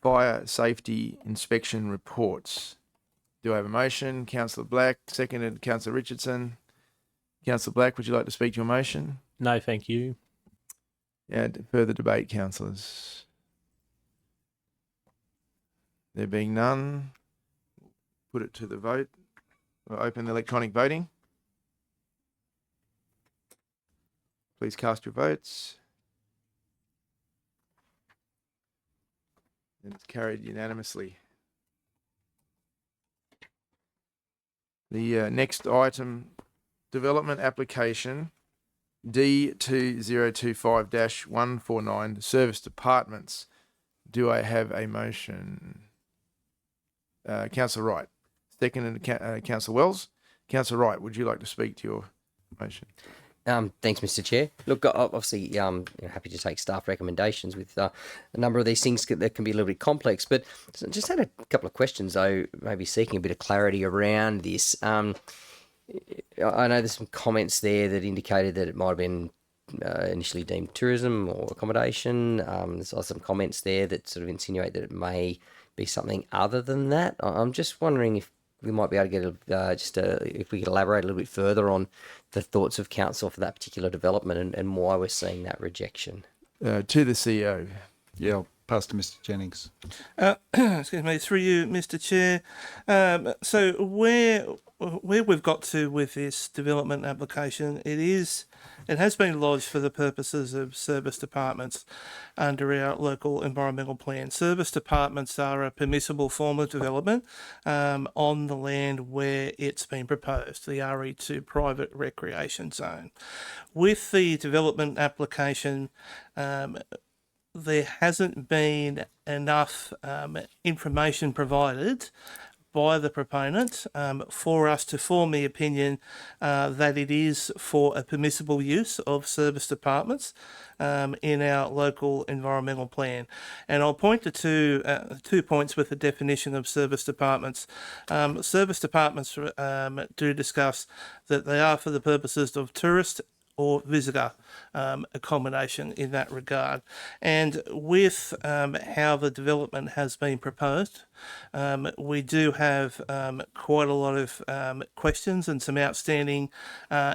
Fire Safety Inspection Reports. Do I have a motion? Councillor Black, seconded Councillor Richardson. Councillor Black, would you like to speak to your motion? No, thank you. Further debate, councillors. There being none, put it to the vote. We'll open the electronic voting. Please cast your votes. And it's carried unanimously. The next item, development application D2025-149, service departments. Do I have a motion? Councillor Wright, seconded Councillor Wells. Councillor Wright, would you like to speak to your motion. Thanks, Mr. Chair. Look, obviously, happy to take staff recommendations with a number of these things that can be a little bit complex. But just had a couple of questions, though, maybe seeking a bit of clarity around this. I know there's some comments there that indicated that it might have been initially deemed tourism or accommodation. There's also some comments there that sort of insinuate that it may be something other than that. I'm just wondering if we might be able to get if we could elaborate a little bit further on the thoughts of council for that particular development and why we're seeing that rejection. To the CEO. Yeah, I'll pass to Mr. Jennings. Excuse me, through you, Mr. Chair. So where we've got to with this development application, it has been lodged for the purposes of service departments under our local environmental plan. Service departments are a permissible form of development on the land where it's been proposed, the RE2 private recreation zone. With the development application, there hasn't been enough information provided by the proponent for us to form the opinion that it is for a permissible use of service departments in our local environmental plan. And I'll point to two points with the definition of service departments. Service departments do discuss that they are for the purposes of tourist or visitor accommodation in that regard. And with how the development has been proposed, we do have quite a lot of questions and some outstanding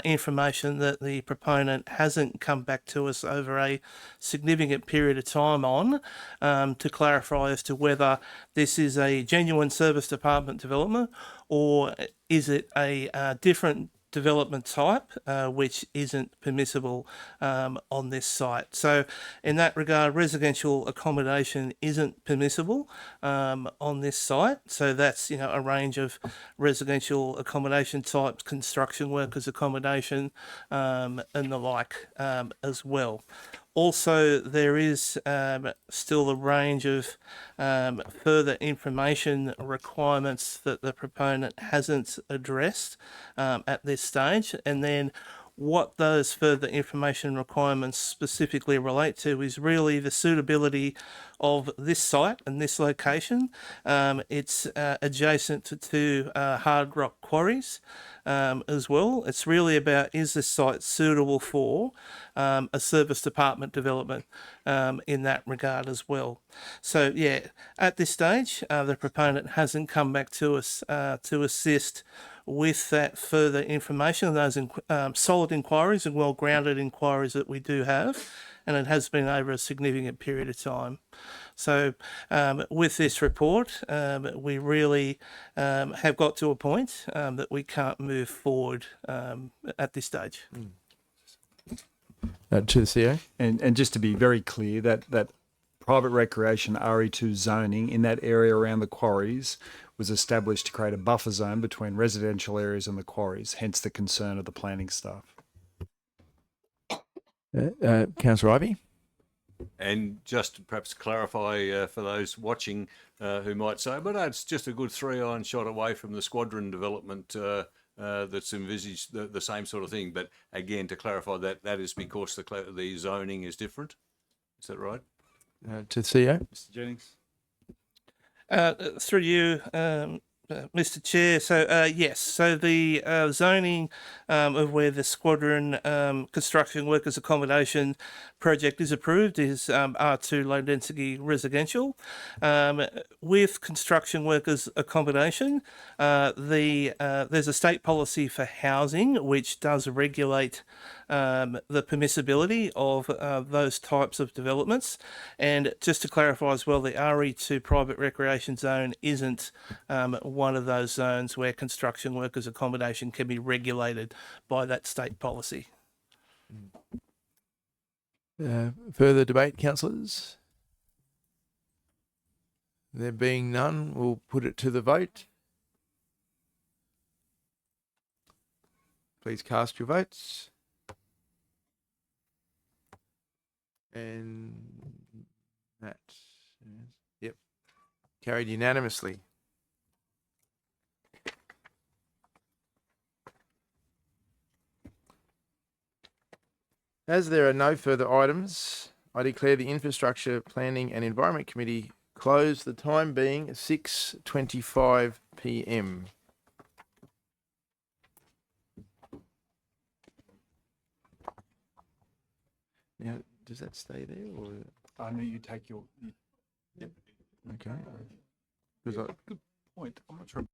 information that the proponent hasn't come back to us over a significant period of time on to clarify as to whether this is a genuine service department development or is it a different development type which isn't permissible on this site. So in that regard, residential accommodation isn't permissible on this site. So that's a range of residential accommodation types, construction workers accommodation and the like as well. Also, there is still a range of further information requirements that the proponent hasn't addressed at this stage. And then what those further information requirements specifically relate to is really the suitability of this site and this location. It's adjacent to two hard rock quarries as well. It's really about, is this site suitable for a service department development in that regard as well. So yeah, at this stage, the proponent hasn't come back to us to assist with that further information, those solid inquiries and well-grounded inquiries that we do have, and it has been over a significant period of time. So with this report, we really have got to a point that we can't move forward at this stage. To the CEO. And just to be very clear, that private recreation RE2 zoning in that area around the quarries was established to create a buffer zone between residential areas and the quarries, hence the concern of the planning staff. Councillor Ivey. And just to perhaps clarify for those watching who might say, but it's just a good 3-iron shot away from the squadron development that's envisaged, the same sort of thing. But again, to clarify that is because the zoning is different. Is that right? To the CEO. Mr. Jennings. Through you, Mr. Chair. So yes, so the zoning of where the squadron construction workers accommodation project is approved is R2 low density residential. With construction workers accommodation, there's a state policy for housing which does regulate the permissibility of those types of developments. And just to clarify as well, the RE2 private recreation zone isn't one of those zones where construction workers accommodation can be regulated by that state policy. Further debate, councillors? There being none, we'll put it to the vote. Please cast your votes. And that, yep, carried unanimously. As there are no further items, I declare the Infrastructure, Planning and Environment Committee closed, the time being 6:25 p.m. Now, does that stay there or? I know you take your. Yep. Okay. Because Good point. I'm not sure.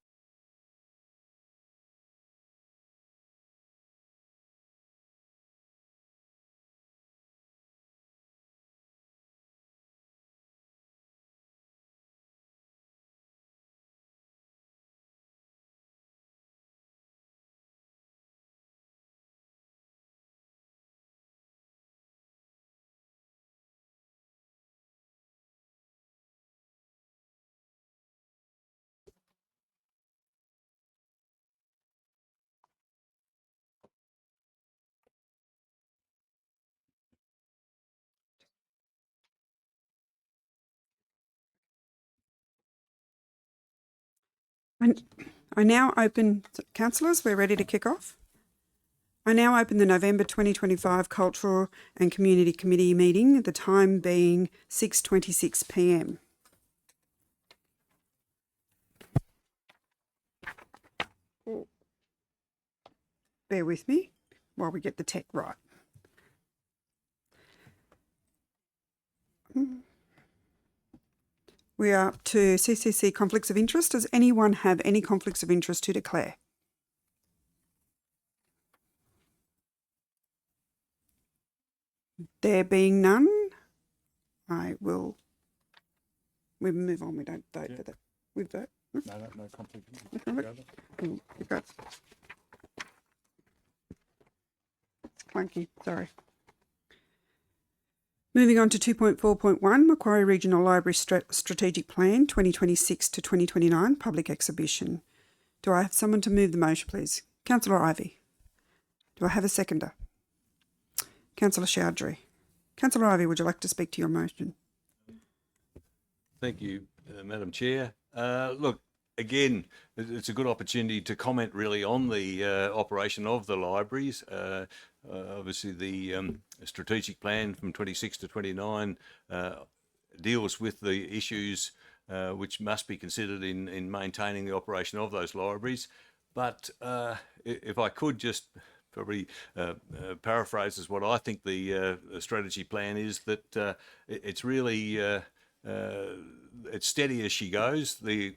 I now open, councillors, we're ready to kick off. I now open the November 2025 Cultural and Community Committee meeting, the time being 6:26 p.m. Bear with me while we get the tech right. We are up to CCC conflicts of interest. Does anyone have any conflicts of interest to declare? There being none, we move on. We don't vote for that. We vote. No conflict. You got it's clunky, sorry. Moving on to 2.4.1, Macquarie Regional Library Strategic Plan 2026 to 2029 public exhibition. Do I have someone to move the motion, please? Councillor Ivey. Do I have a seconder? Councillor Chowdhury. Councillor Ivey, would you like to speak to your motion? Thank you, Madam Chair. Look, again, it's a good opportunity to comment really on the operation of the libraries. Obviously, the strategic plan from 26 to 29 deals with the issues which must be considered in maintaining the operation of those libraries. But if I could just probably paraphrases what I think the strategy plan is, that it's really it's steady as she goes. The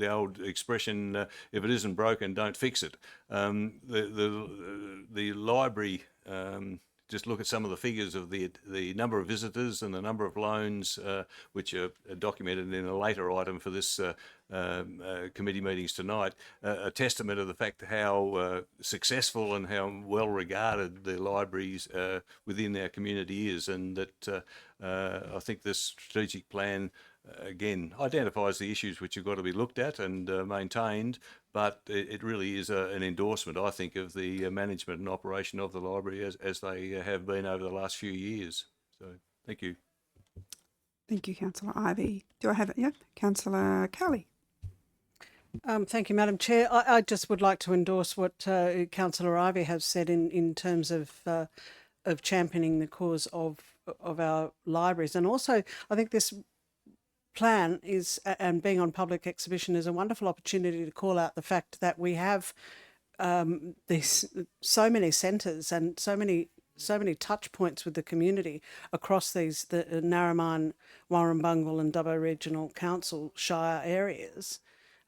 old expression, if it isn't broken, don't fix it. The library, just look at some of the figures of the number of visitors and the number of loans, which are documented in a later item for this committee meetings tonight, a testament of the fact how successful and how well regarded the libraries within our community is, and that I think this strategic plan again identifies the issues which have got to be looked at and maintained, but it really is an endorsement, I think, of the management and operation of the library as they have been over the last few years. So thank you. Thank you, Councillor Ivey. Do I have it? Yep. Councillor Cowley. Thank you, Madam Chair. I just would like to endorse what Councillor Ivey has said in terms of championing the cause of our libraries, and also I think this plan is, and being on public exhibition, is a wonderful opportunity to call out the fact that we have these so many centres and so many touch points with the community across the Narromine, Warrumbungle and Dubbo Regional Council Shire areas.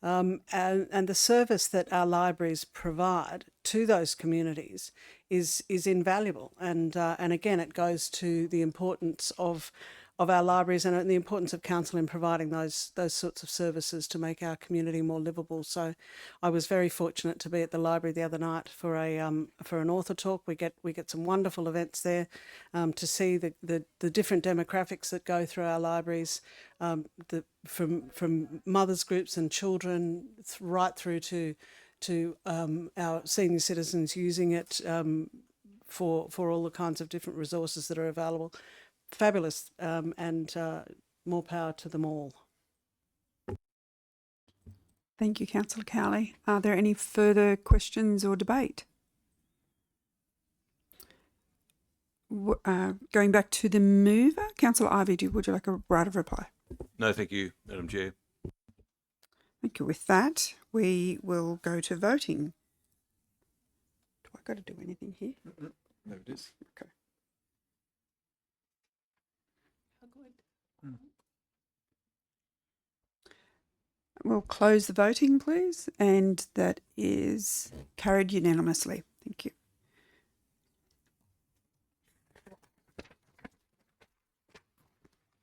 And the service that our libraries provide to those communities is invaluable, and again it goes to the importance of our libraries and the importance of council in providing those sorts of services to make our community more livable. So I was very fortunate to be at the library the other night for an author talk. We get some wonderful events there, to see the different demographics that go through our libraries, from mothers groups and children right through to our senior citizens using it for all the kinds of different resources that are available. Fabulous, and more power to them all. Thank you, Councillor Cowley. Are there any further questions or debate? Going back to the mover, Councillor Ivey, would you like a right of reply? No, thank you, Madam Chair. Thank you. With that, we will go to voting. Do I got to do anything here? There it is. Okay. We'll close the voting, please, and that is carried unanimously. Thank you.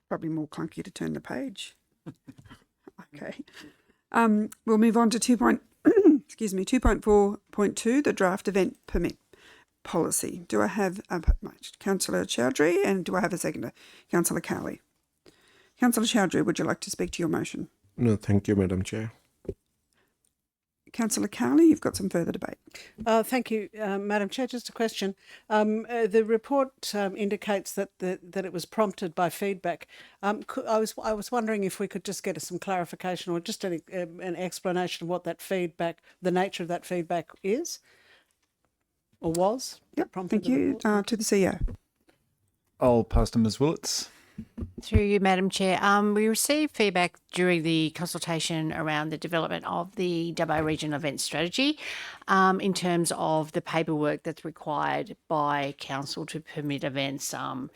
Probably more clunky to turn the page. Okay. We'll move on to 2.4.2, the draft event permit policy. Do I have Councillor Chowdhury, and do I have a seconder? Councillor Cowley. Councillor Chowdhury, would you like to speak to your motion? No, thank you, Madam Chair. Councillor Cowley, you've got some further debate. Thank you, Madam Chair. Just a question. The report indicates that it was prompted by feedback. I was wondering if we could just get some clarification or just an explanation of what that feedback, the nature of that feedback is or was. Yep. Thank you. To the CEO. I'll pass to Ms. Willits. Through you, Madam Chair. We received feedback during the consultation around the development of the Dubbo Regional Event Strategy in terms of the paperwork that's required by Council to permit events. From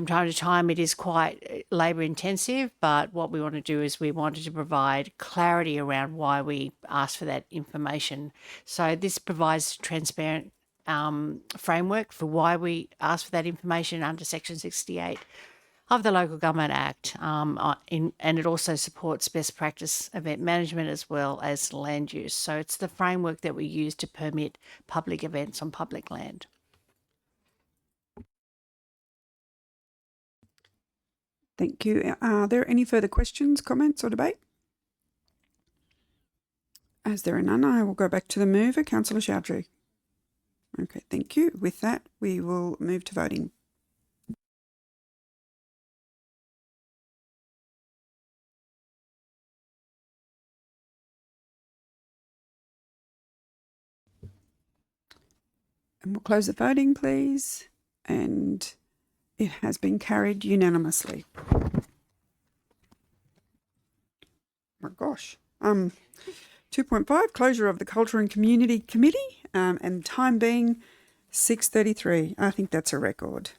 time to time, it is quite labour intensive, but what we want to do is we wanted to provide clarity around why we asked for that information. So this provides transparent framework for why we asked for that information under Section 68 of the Local Government Act, and it also supports best practice event management as well as land use. So it's the framework that we use to permit public events on public land. Thank you. Are there any further questions, comments or debate? As there are none, I will go back to the mover, Councillor Chowdhury. Okay, thank you. With that, we will move to voting. And we'll close the voting, please. And it has been carried unanimously. My gosh. 2.5, closure of the Culture and Community Committee, and time being 6:33. I think that's a record.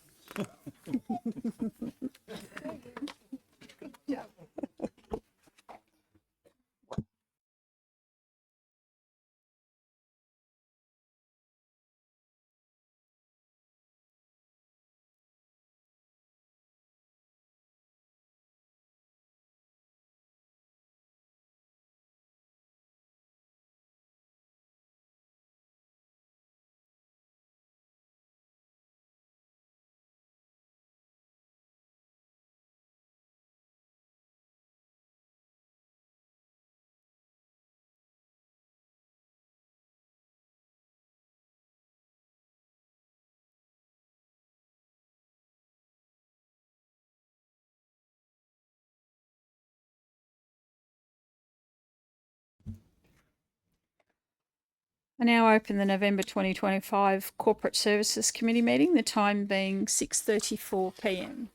I now open the November 2025 Corporate Services Committee meeting, the time being 6:34 p.m.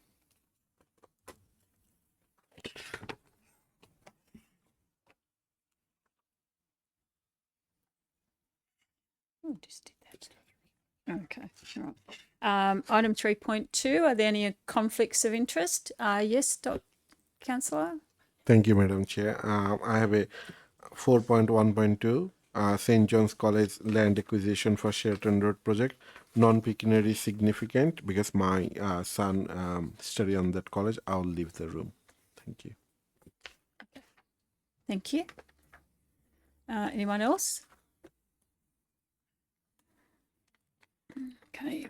Oh, just did that. Okay, all right. Item 3.2, are there any conflicts of interest? Yes, Councillor? Thank you, Madam Chair. I have a 4.1.2. St. John's College land acquisition for Sheraton Road project. Non-pecuniary significant because my son study on that college. I'll leave the room. Thank you. Thank you. Anyone else? Okay.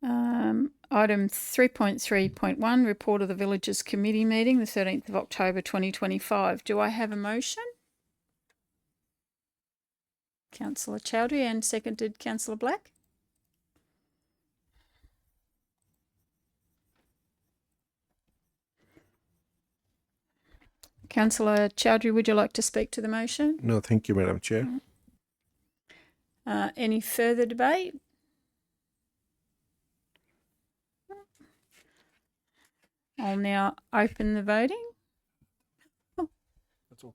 Item 3.3.1, report of the Villages Committee meeting, the 13th of October 2025. Do I have a motion? Councillor Chowdhury and seconded Councillor Black. Councillor Chowdhury, would you like to speak to the motion? No, thank you, Madam Chair. Any further debate? I'll now open the voting. Oh. That's all.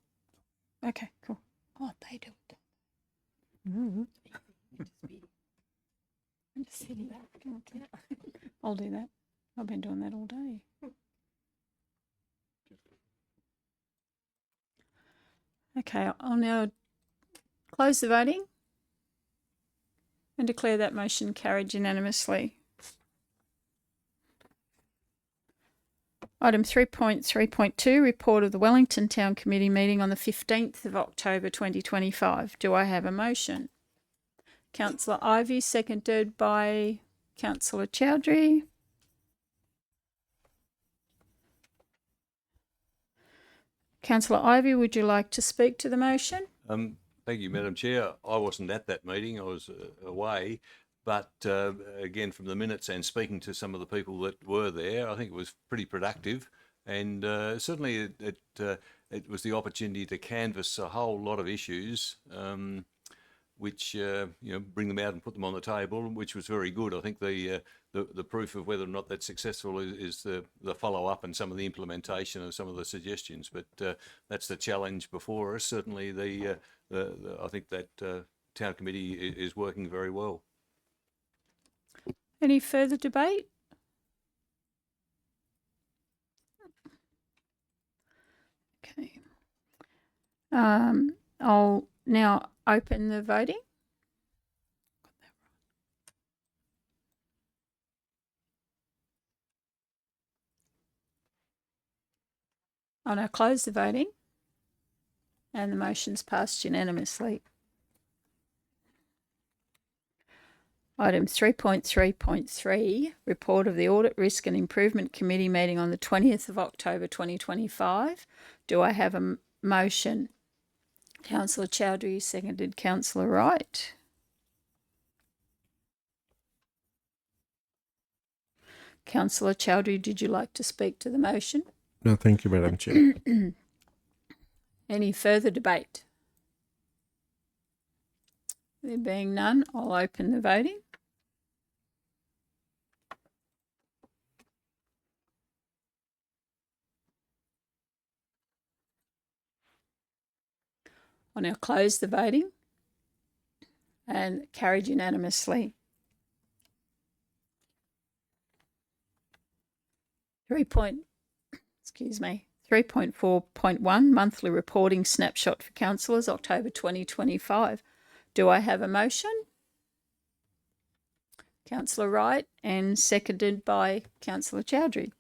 Okay, cool. Oh, they do it. I'll do that. I've been doing that all day. Okay, I'll now close the voting and declare that motion carried unanimously. Item 3.3.2, report of the Wellington Town Committee meeting on the 15th of October 2025. Do I have a motion? Councillor Ivey, seconded by Councillor Chowdhury. Councillor Ivey, would you like to speak to the motion? Thank you, Madam Chair. I wasn't at that meeting. I was away. But again, from the minutes and speaking to some of the people that were there, I think it was pretty productive. And certainly it was the opportunity to canvass a whole lot of issues, which, bring them out and put them on the table, which was very good. I think the proof of whether or not that's successful is the follow-up and some of the implementation of some of the suggestions. But that's the challenge before us. Certainly I think that town committee is working very well. Any further debate? Okay. I'll now open the voting. I'll now close the voting and the motion's passed unanimously. Item 3.3.3, report of the Audit Risk and Improvement Committee meeting on the 20th of October 2025. Do I have a motion? Councillor Chowdhury, seconded Councillor Wright. Councillor Chowdhury, did you like to speak to the motion? No, thank you, Madam Chair. Any further debate? There being none, I'll open the voting. I'll now close the voting and carried unanimously. 3.4.1 monthly reporting snapshot for councillors, October 2025. Do I have a motion? Councillor Wright, and seconded by Councillor Chowdhury.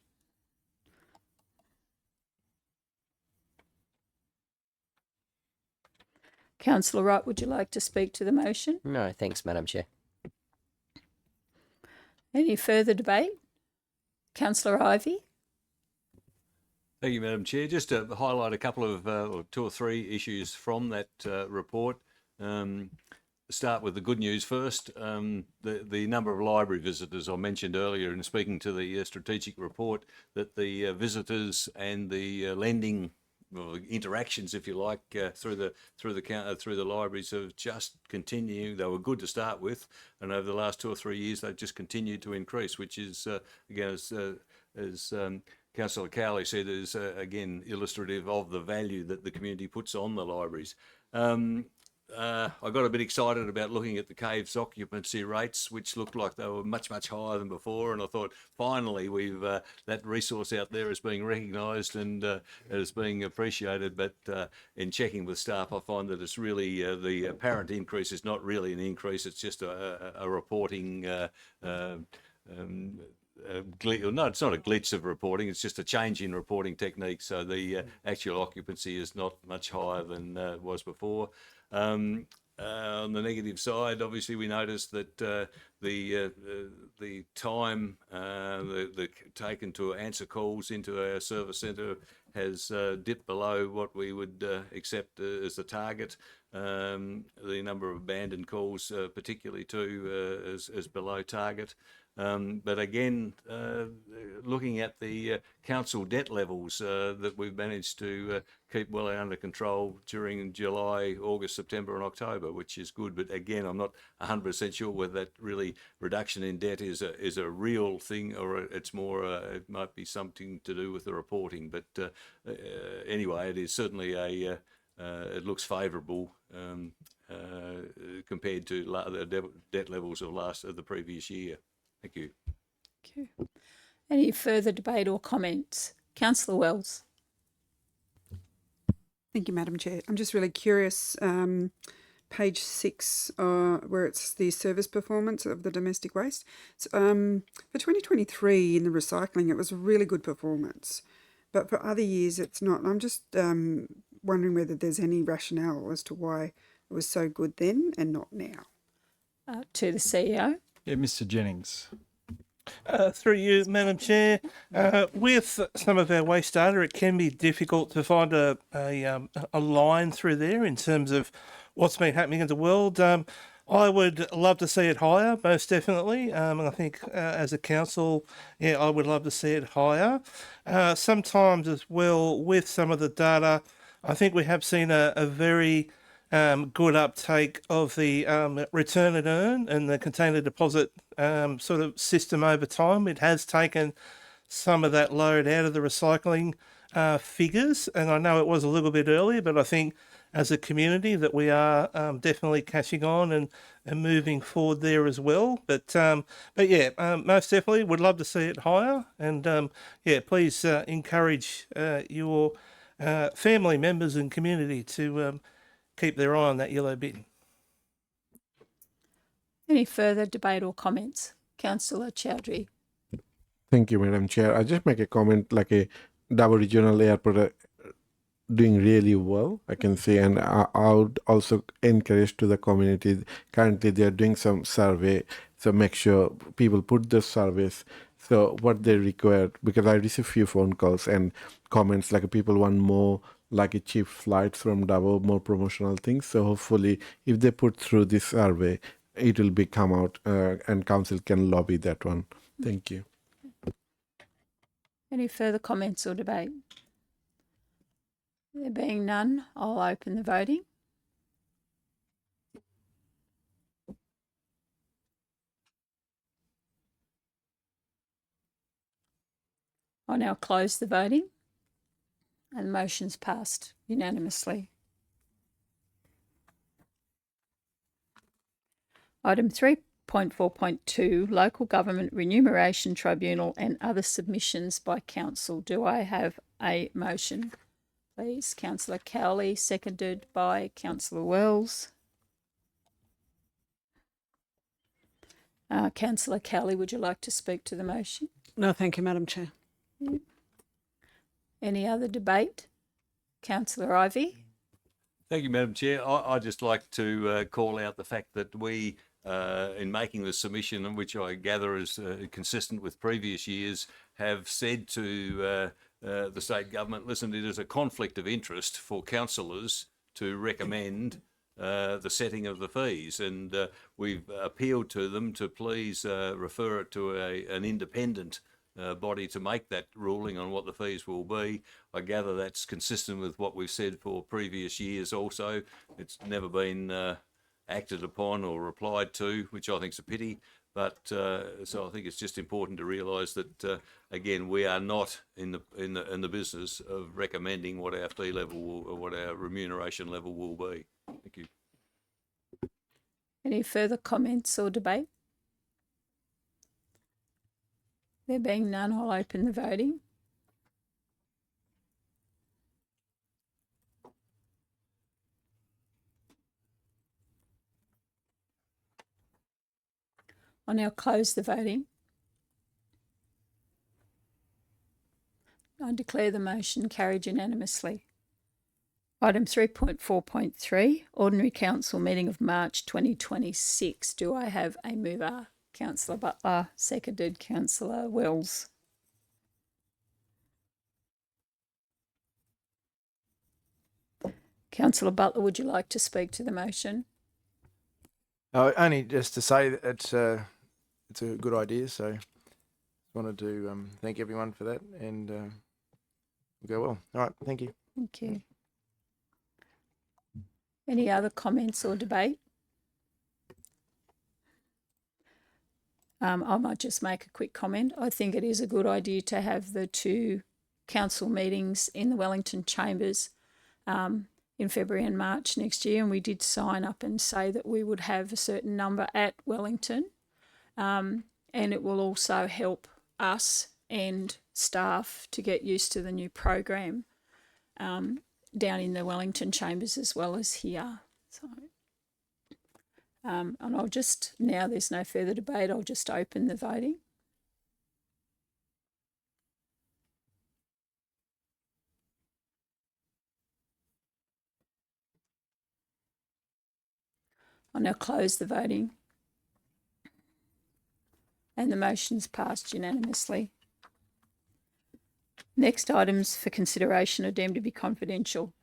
Councillor Wright, would you like to speak to the motion? No, thanks, Madam Chair. Any further debate? Councillor Ivey. Thank you, Madam Chair. Just to highlight a couple of, or two or three issues from that report. Start with the good news first. The number of library visitors I mentioned earlier in speaking to the strategic report, that the visitors and the lending interactions, if you like, through the libraries have just continued. They were good to start with, and over the last 2 or 3 years, they've just continued to increase, which is again, as Councillor Cowley said, is again illustrative of the value that the community puts on the libraries. I got a bit excited about looking at the Caves occupancy rates, which looked like they were much, much higher than before. And I thought, finally, we've that resource out there is being recognised and is being appreciated. But in checking with staff, I find that it's really the apparent increase is not really an increase. It's just a reporting no, it's not a glitch of reporting. It's just a change in reporting technique. So the actual occupancy is not much higher than it was before. On the negative side, obviously, we noticed that the time taken to answer calls into our service centre has dipped below what we would accept as the target. The number of abandoned calls, particularly too, is below target. But again, looking at the council debt levels that we've managed to keep well under control during July, August, September and October, which is good. But again, I'm not 100% sure whether that really reduction in debt is a real thing, or it's more, it might be something to do with the reporting. But anyway, it is certainly it looks favourable compared to the debt levels of the previous year. Thank you. Thank you. Any further debate or comments? Councillor Wells. Thank you, Madam Chair. I'm just really curious, page 6, where it's the service performance of the domestic waste. So, for 2023 in the recycling, it was a really good performance, but for other years it's not. I'm just wondering whether there's any rationale as to why it was so good then and not now. To the CEO. Yeah, Mr. Jennings. Through you, Madam Chair, with some of our waste data, it can be difficult to find a line through there in terms of what's been happening in the world. I would love to see it higher, most definitely. And I think as a council, yeah, I would love to see it higher. Sometimes as well with some of the data, I think we have seen a very good uptake of the return and earn and the container deposit sort of system over time. It has taken some of that load out of the recycling figures, and I know it was a little bit earlier, but I think as a community that we are definitely catching on and moving forward there as well. But yeah, most definitely would love to see it higher, and yeah, please encourage your family members and community to keep their eye on that yellow bin. Any further debate or comments? Councillor Chowdhury. Thank you, Madam Chair. I just make a comment like a Davao Regional Airport doing really well, I can say, and I would also encourage to the community. Currently, they are doing some survey, so make sure people put the surveys. So what they require, because I receive few phone calls and comments like people want more like a cheap flights from Davao, more promotional things. So hopefully, if they put through this survey, it will be come out and council can lobby that one. Thank you. Any further comments or debate? There being none, I'll open the voting. I'll now close the voting, and the motion's passed unanimously. Item 3.4.2, Local Government Remuneration Tribunal and other submissions by Council. Do I have a motion, please? Councillor Cowley, seconded by Councillor Wells. Councillor Cowley, would you like to speak to the motion? No, thank you, Madam Chair. Any other debate? Councillor Ivey. Thank you, Madam Chair. I'd just like to call out the fact that we, in making the submission, which I gather is consistent with previous years, have said to the state government, listen, it is a conflict of interest for councillors to recommend the setting of the fees, and we've appealed to them to please refer it to an independent body to make that ruling on what the fees will be. I gather that's consistent with what we've said for previous years also. It's never been acted upon or replied to, which I think is a pity. But so I think it's just important to realise that again, we are not in the business of recommending what our fee level will, or what our remuneration level will be. Thank you. Any further comments or debate? There being none, I'll open the voting. I'll now close the voting. I declare the motion carried unanimously. Item 3.4.3, Ordinary Council Meeting of March 2026. Do I have a mover? Councillor Butler, seconded Councillor Wells. Councillor Butler, would you like to speak to the motion? Only just to say that it's a good idea. So wanted to thank everyone for that, and we'll go well. All right, thank you. Thank you. Any other comments or debate? I might just make a quick comment. I think it is a good idea to have the 2 council meetings in the Wellington Chambers in February and March next year, and we did sign up and say that we would have a certain number at Wellington, and it will also help us and staff to get used to the new program down in the Wellington Chambers as well as here. So, and I'll just, now there's no further debate, I'll just open the voting. I'll now close the voting. And the motion's passed unanimously. Next items for consideration are deemed to be confidential.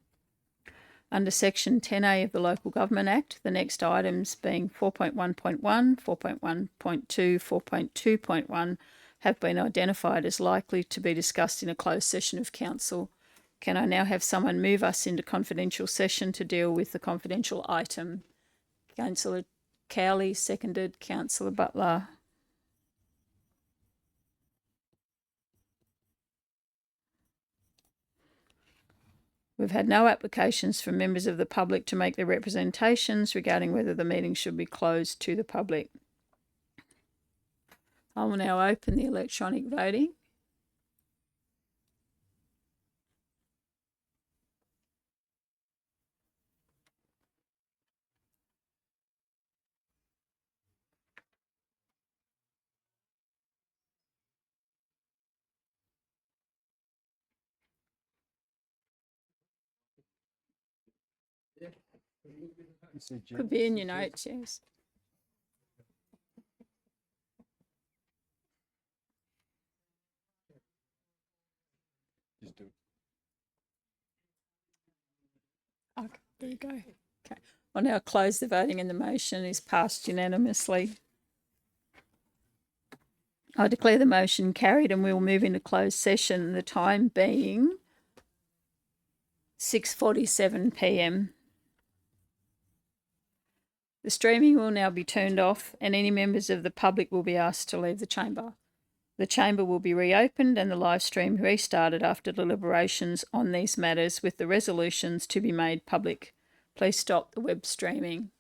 Under Section 10A of the Local Government Act, the next items being 4.1.1, 4.1.2, 4.2.1 have been identified as likely to be discussed in a closed session of Council. Can I now have someone move us into confidential session to deal with the confidential item? Councillor Cowley, seconded. Councillor Butler. We've had no applications from members of the public to make their representations regarding whether the meeting should be closed to the public. I will now open the electronic voting. Could be in your notes, yes. Just do it. Okay, there you go. Okay. I'll now close the voting and the motion is passed unanimously. I declare the motion carried and we will move into closed session, the time being 6:47 p.m. The streaming will now be turned off and any members of the public will be asked to leave the chamber. The chamber will be reopened and the live stream restarted after deliberations on these matters with the resolutions to be made public. Please stop the web streaming.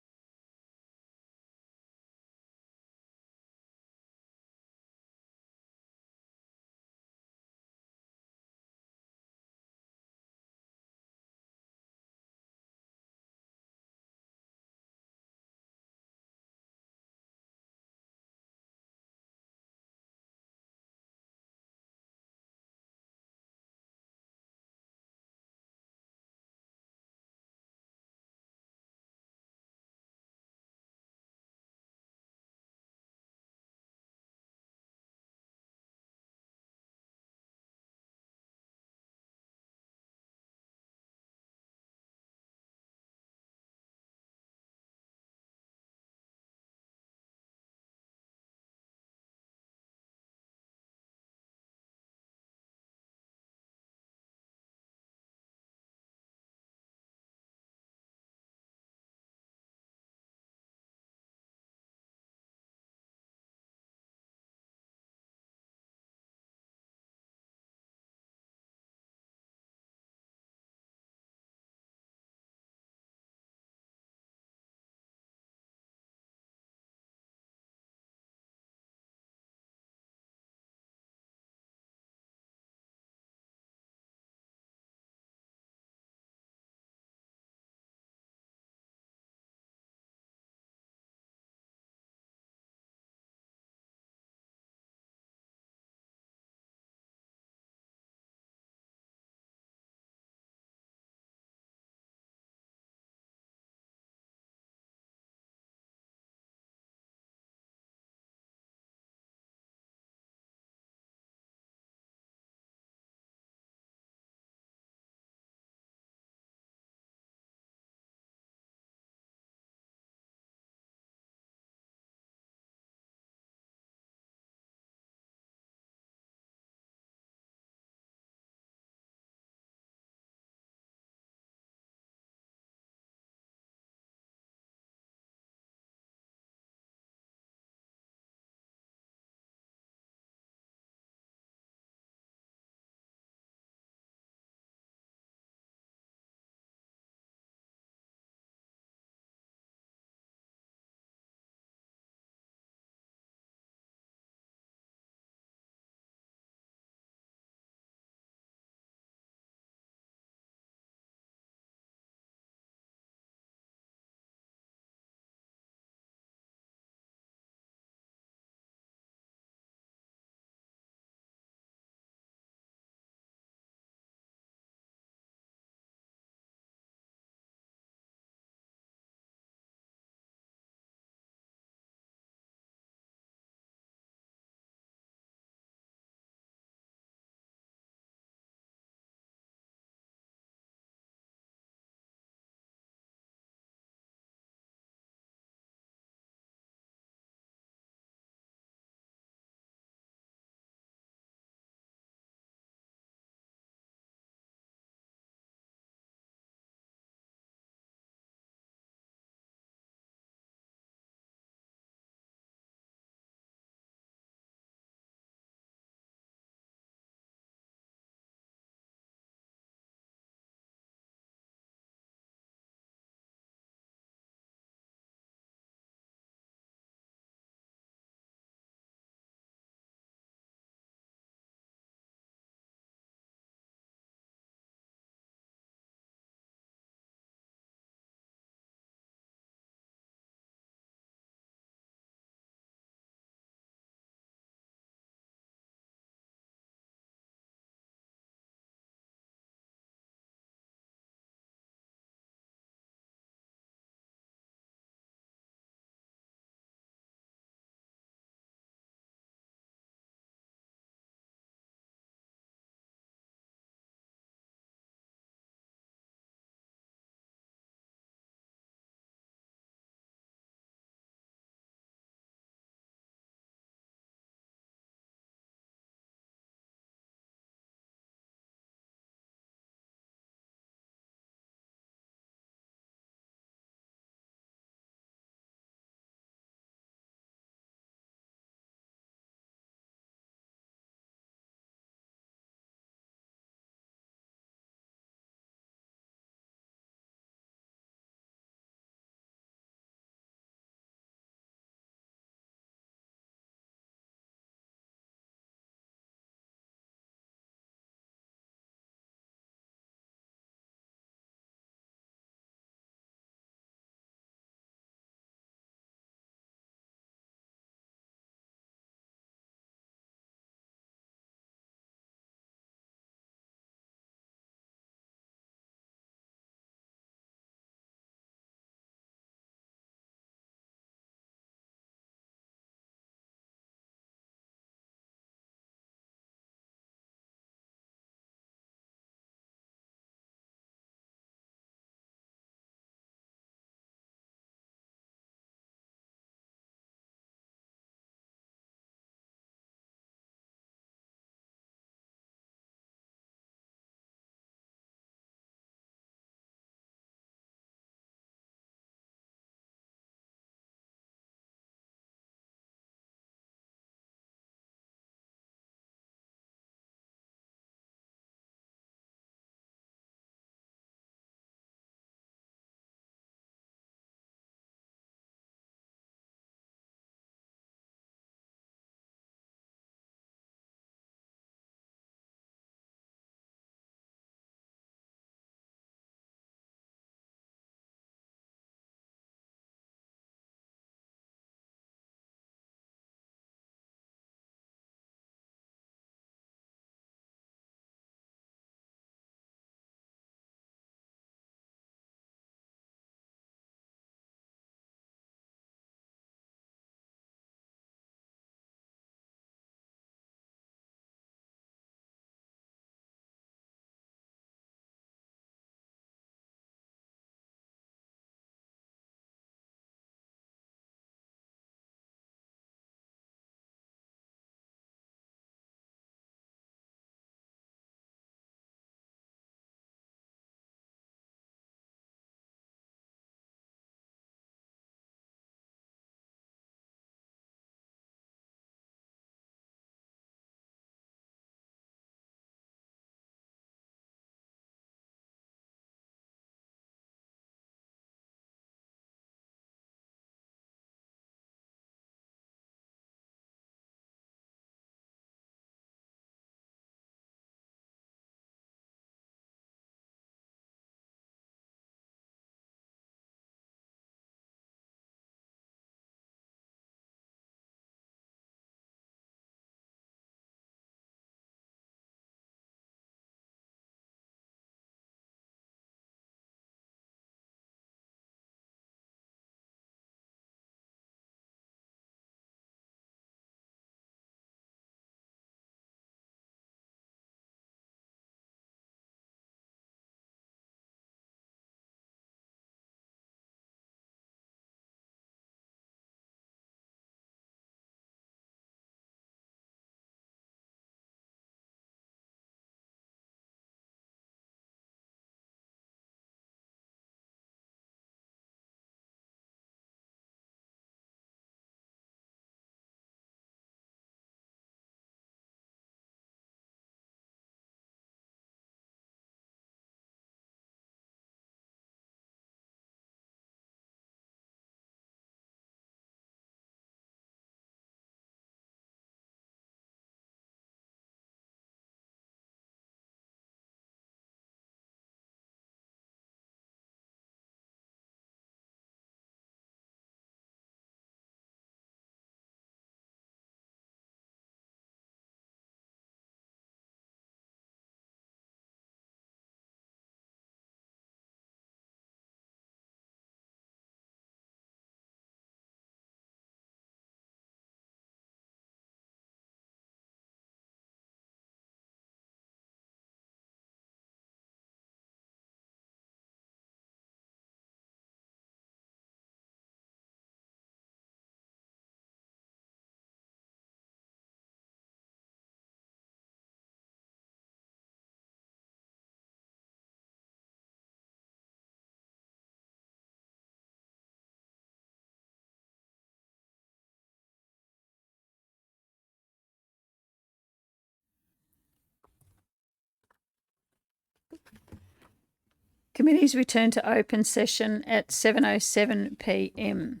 Committees return to open session at 7:07 p.m.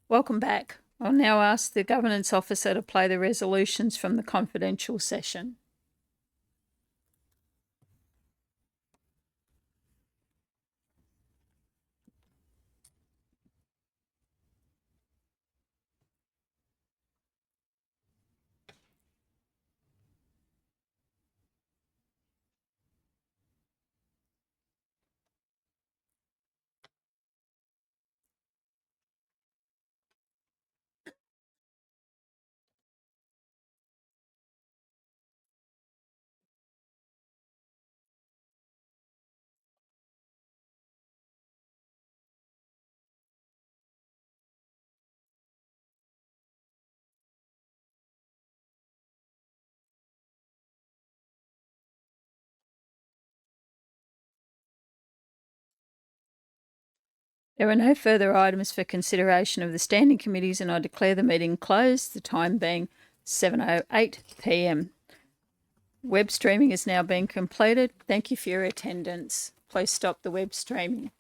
Welcome back. I'll now ask the Governance Officer to play the resolutions from the confidential session. There are no further items for consideration of the standing committees, and I declare the meeting closed, the time being 7:08 p.m. Web streaming is now being completed. Thank you for your attendance. Please stop the web streaming.